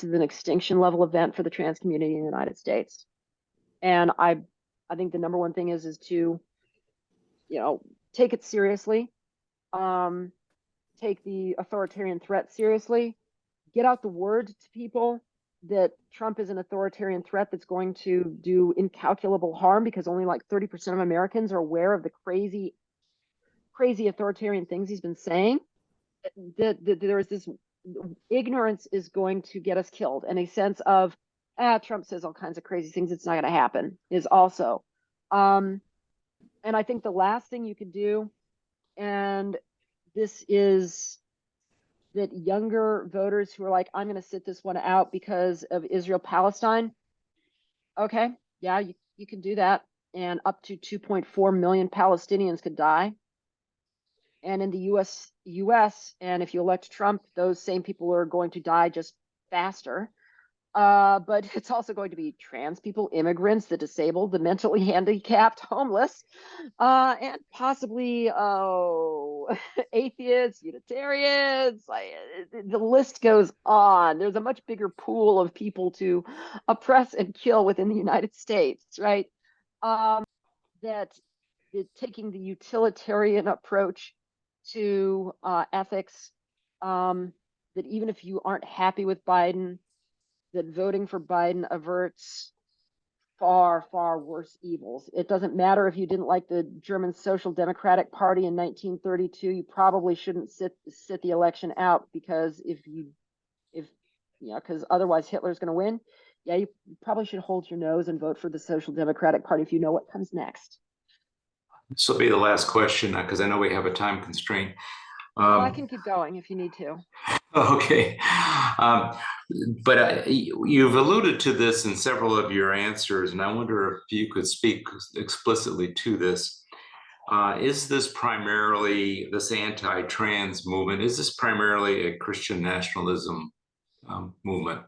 an extinction level event for the trans community in the United States. And I think the number one thing is to, take it seriously, take the authoritarian threat seriously, get out the word to people that Trump is an authoritarian threat that's going to do incalculable harm, because only like 30% of Americans are aware of the crazy authoritarian things he's been saying. That there is this ignorance is going to get us killed, and a sense of, Trump says all kinds of crazy things, it's not going to happen, is also. And I think the last thing you could do, and this is that younger voters who are like, I'm going to sit this one out because of Israel-Palestine. Okay, yeah, you can do that. And up to 2.4 million Palestinians could die. And in the US, and if you elect Trump, those same people are going to die just faster. But it's also going to be trans people, immigrants, the disabled, the mentally handicapped, homeless, and possibly atheists, Unitarians. The list goes on. There's a much bigger pool of people to oppress and kill within the United States, right? That taking the utilitarian approach to ethics, that even if you aren't happy with Biden, that voting for Biden averts far, far worse evils. It doesn't matter if you didn't like the German Social Democratic Party in 1932, you probably shouldn't sit the election out, because because otherwise Hitler's going to win. Yeah, you probably should hold your nose and vote for the Social Democratic Party if you know what comes next. This will be the last question, because I know we have a time constraint. I can keep going if you need to. Okay. But you've alluded to this in several of your answers, and I wonder if you could speak explicitly to this. Is this primarily, this anti-trans movement, is this primarily a Christian nationalism movement?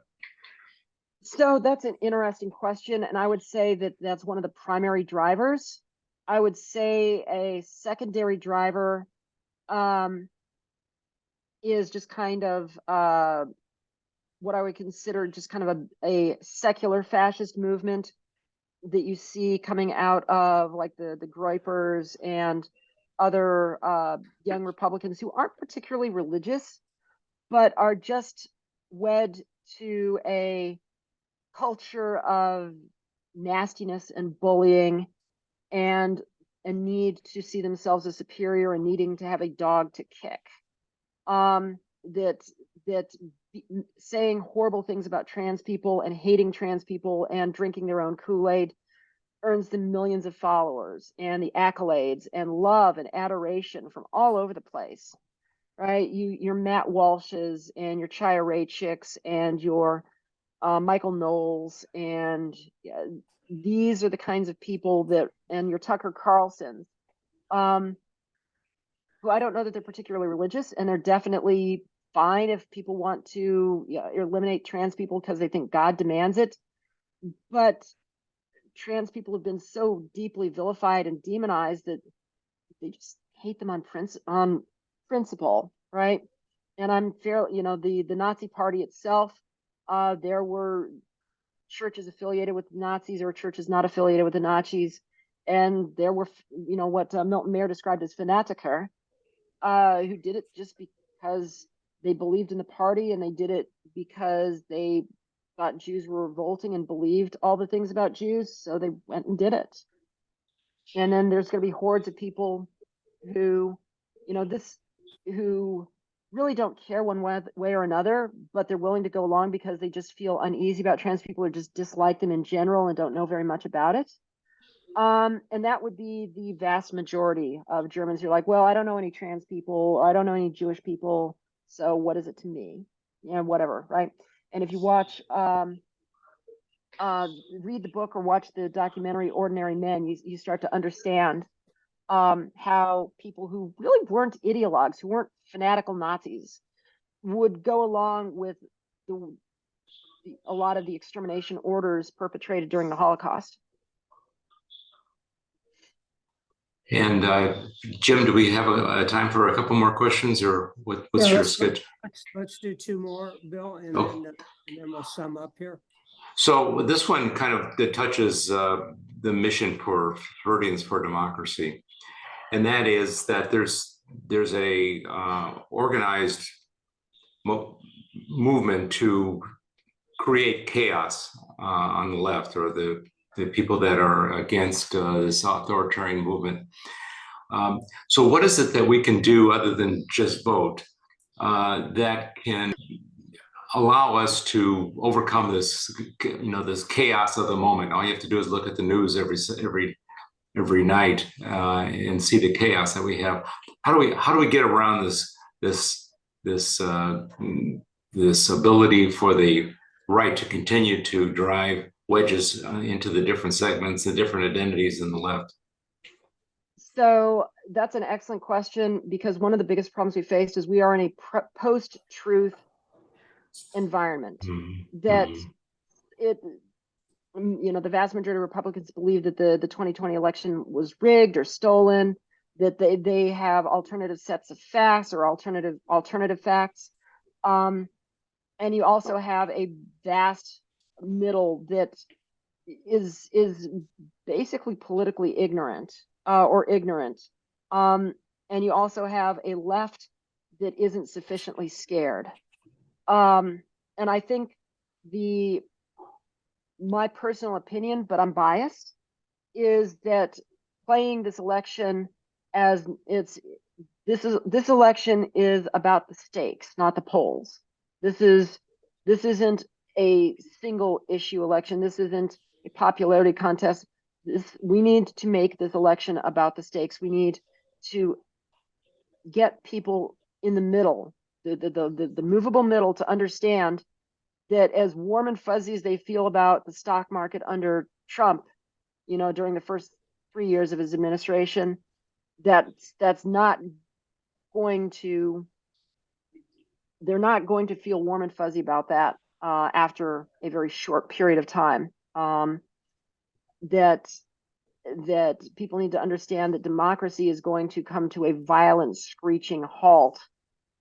So that's an interesting question, and I would say that that's one of the primary drivers. I would say a secondary driver is just kind of what I would consider just kind of a secular fascist movement that you see coming out of like the Groypers and other young Republicans who aren't particularly religious, but are just wed to a culture of nastiness and bullying, and a need to see themselves as superior and needing to have a dog to kick. That saying horrible things about trans people and hating trans people and drinking their own Kool-Aid earns them millions of followers and the accolades and love and adoration from all over the place, right? Your Matt Walshes and your Chaya Raichicks and your Michael Knowles, and these are the kinds of people that, and your Tucker Carlsons, who I don't know that they're particularly religious, and they're definitely fine if people want to eliminate trans people because they think God demands it. But trans people have been so deeply vilified and demonized that they just hate them on principle, right? And I'm fair, the Nazi Party itself, there were churches affiliated with Nazis or churches not affiliated with the Nazis, and there were, what Milton Mayer described as fanatiker, who did it just because they believed in the party, and they did it because they thought Jews were revolting and believed all the things about Jews, so they went and did it. And then there's going to be hordes of people who, who really don't care one way or another, but they're willing to go along because they just feel uneasy about trans people, or just dislike them in general and don't know very much about it. And that would be the vast majority of Germans who are like, well, I don't know any trans people, or I don't know any Jewish people, so what is it to me? Whatever, right? And if you watch, read the book or watch the documentary Ordinary Men, you start to understand how people who really weren't ideologues, who weren't fanatical Nazis, would go along with a lot of the extermination orders perpetrated during the Holocaust. And Jim, do we have a time for a couple more questions, or what's Yeah, your let's- schedule? Let's do two more, Bill, and Oh. then we'll sum up here. So this one kind of that touches the mission for Floridians for Democracy, and that is that there's a organized movement to create chaos on the left, or the people that are against this authoritarian movement. So what is it that we can do other than just vote that can allow us to overcome this, this chaos of the moment? All you have to do is look at the news every night and see the chaos that we have. How do we get around this ability for the right to continue to drive wedges into the different segments, the different identities in the left? So that's an excellent question, because one of the biggest problems we faced is we are in a post-truth environment. That the vast majority of Republicans believe that the 2020 election was rigged or stolen, that they have alternative sets of facts or alternative facts. And you also have a vast middle that is basically politically ignorant or ignorant. And you also have a left that isn't sufficiently scared. And I think my personal opinion, but I'm biased, is that playing this election as this election is about the stakes, not the polls. This isn't a single issue election. This isn't a popularity contest. We need to make this election about the stakes. We need to get people in the middle, the movable middle, to understand that as warm and fuzzy as they feel about the stock market under Trump, during the first 3 years of his administration, that's not going to, they're not going to feel warm and fuzzy about that after a very short period of time. That people need to understand that democracy is going to come to a violent, screeching halt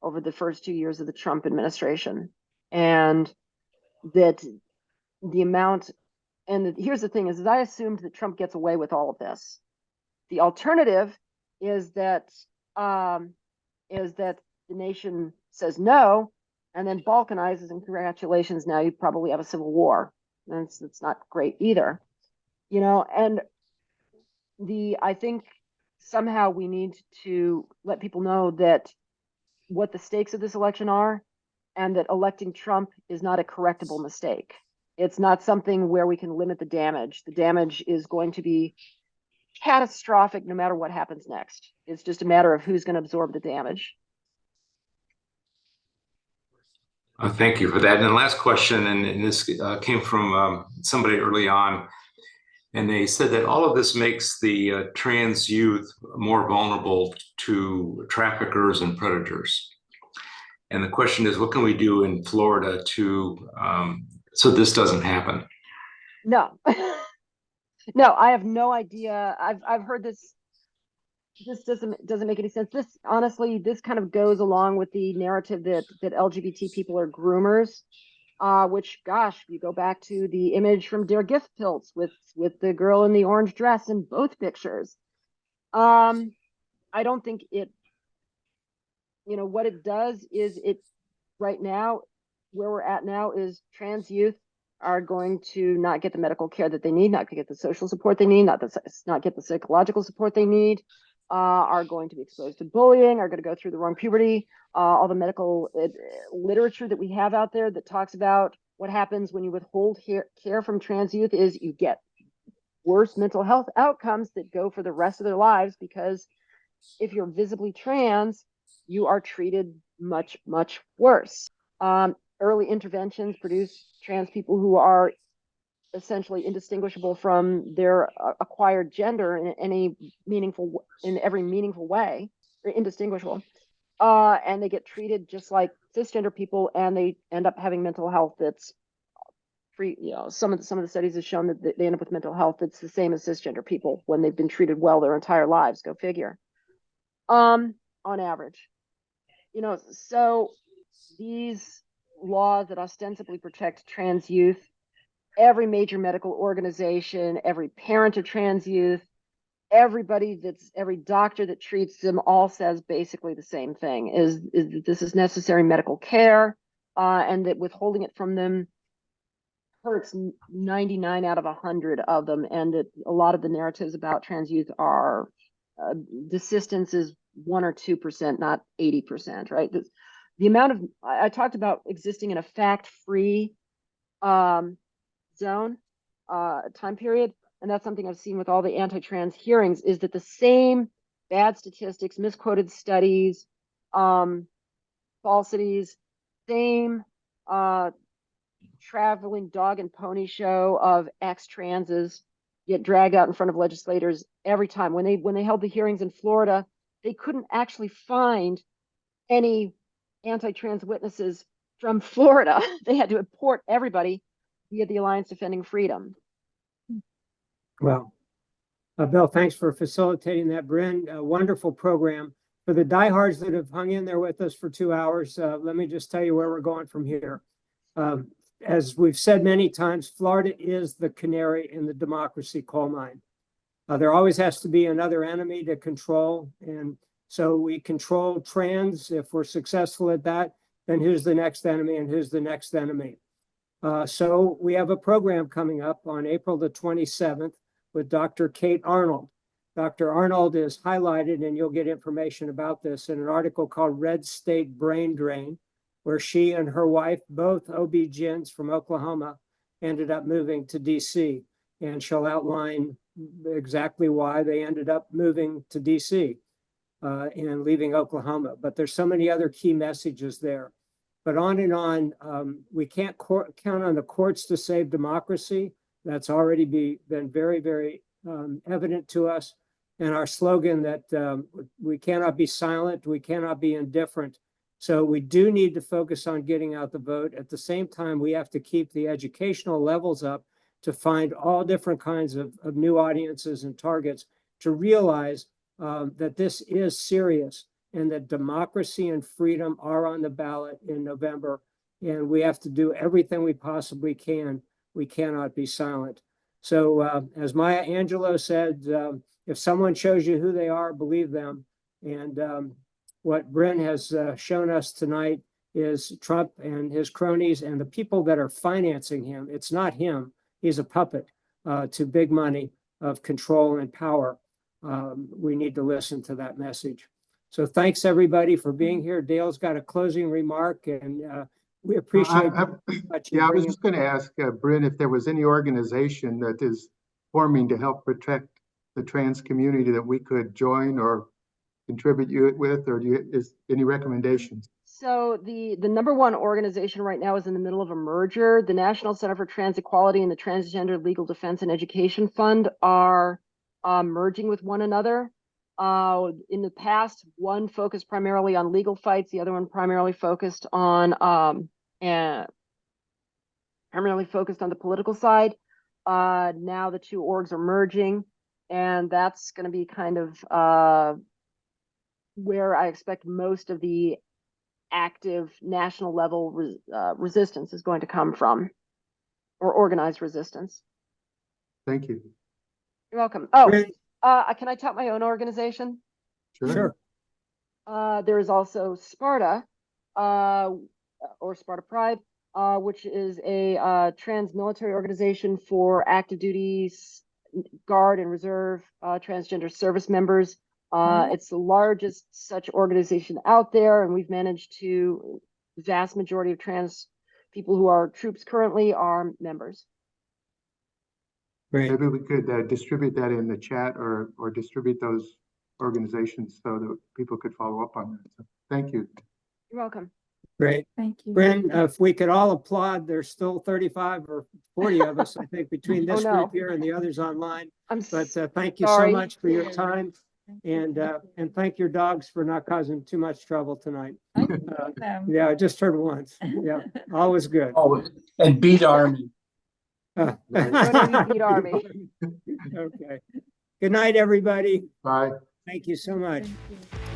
over the first 2 years of the Trump administration. And that the amount, and here's the thing, is that I assumed that Trump gets away with all of this. The alternative is that the nation says no, and then balkanizes, and congratulations, now you probably have a civil war. And it's not great either. And I think somehow we need to let people know that what the stakes of this election are, and that electing Trump is not a correctable mistake. It's not something where we can limit the damage. The damage is going to be catastrophic no matter what happens next. It's just a matter of who's going to absorb the damage. Thank you for that. And the last question, and this came from somebody early on, and they said that all of this makes the trans youth more vulnerable to traffickers and predators. And the question is, what can we do in Florida to so this doesn't happen? No, no, I have no idea. I've heard this. This doesn't make any sense. This, honestly, this kind of goes along with the narrative that LGBT people are groomers, which, gosh, you go back to the image from Der Giftpilz with the girl in the orange dress in both pictures. I don't think it what it does is right now, where we're at now is trans youth are going to not get the medical care that they need, not get the social support they need, not get the psychological support they need, are going to be exposed to bullying, are going to go through the wrong puberty. All the medical literature that we have out there that talks about what happens when you withhold care from trans youth is you get worse mental health outcomes that go for the rest of their lives, because if you're visibly trans, you are treated much, much worse. Early interventions produce trans people who are essentially indistinguishable from their acquired gender in every meaningful way, or indistinguishable. And they get treated just like cisgender people, and they end up having mental health that's free. Some of the studies have shown that they end up with mental health that's the same as cisgender people when they've been treated well their entire lives. Go figure. On average, so these laws that ostensibly protect trans youth, every major medical organization, every parent of trans youth, every doctor that treats them all says basically the same thing, is that this is necessary medical care, and that withholding it from them hurts 99 out of 100 of them, and that a lot of the narratives about trans youth are desistance is 1 or 2%, not 80%, right? The amount of, I talked about existing in a fact-free zone, time period, and that's something I've seen with all the anti-trans hearings, is that the same bad statistics, misquoted studies, falsities, same traveling dog and pony show of ex-transes get dragged out in front of legislators every time. When they held the hearings in Florida, they couldn't actually find any anti-trans witnesses from Florida. They had to import everybody via the Alliance Defending Freedom. Well, Bill, thanks for facilitating that. Brynn, a wonderful program. For the diehards that have hung in there with us for 2 hours, let me just tell you where we're going from here. As we've said many times, Florida is the canary in the democracy coal mine. There always has to be another enemy to control. And so we control trans. If we're successful at that, then who's the next enemy and who's the next enemy? So we have a program coming up on April the 27th with Dr. Kate Arnold. Dr. Arnold is highlighted, and you'll get information about this in an article called Red State Brain Drain, where she and her wife, both OB-GYNs from Oklahoma, ended up moving to DC. And she'll outline exactly why they ended up moving to DC and leaving Oklahoma. But there's so many other key messages there. But on and on, we can't count on the courts to save democracy. That's already been very, very evident to us. And our slogan that we cannot be silent, we cannot be indifferent. So we do need to focus on getting out the vote. At the same time, we have to keep the educational levels up to find all different kinds of new audiences and targets to realize that this is serious and that democracy and freedom are on the ballot in November. And we have to do everything we possibly can. We cannot be silent. So as Maya Angelou said, if someone shows you who they are, believe them. And what Brynn has shown us tonight is Trump and his cronies and the people that are financing him. It's not him. He's a puppet to big money of control and power. We need to listen to that message. So thanks, everybody, for being here. Dale's got a closing remark, and we appreciate much. Yeah, I was just going to ask Brynn if there was any organization that is forming to help protect the trans community that we could join or contribute with, or is any recommendations? So the number one organization right now is in the middle of a merger. The National Center for Trans Equality and the Transgender Legal Defense and Education Fund are merging with one another. In the past, one focused primarily on legal fights, the other one primarily focused on the political side. Now the two orgs are merging, and that's going to be kind of where I expect most of the active national level resistance is going to come from, or organized resistance. Thank you. You're welcome. Oh, can I tout my own organization? Sure. There is also Sparta, or Sparta Pride, which is a trans-military organization for active duty Guard and Reserve transgender service members. It's the largest such organization out there, and we've managed to, the vast majority of trans people who are troops currently are members. Great. Maybe we could distribute that in the chat or distribute those organizations so that people could follow up on that. So, thank you. You're welcome. Great. Thank you. Brynn, if we could all applaud, there's still 35 or 40 of us, I think, between this Oh, no. group here and the others online. I'm But thank you so sorry. much for your time, and thank your dogs for not causing too much trouble tonight. Yeah, I just heard once. Yeah, always good. Oh, and beat Army. Go to beat Army. Okay. Good night, everybody. Bye. Thank you so much. Thank you.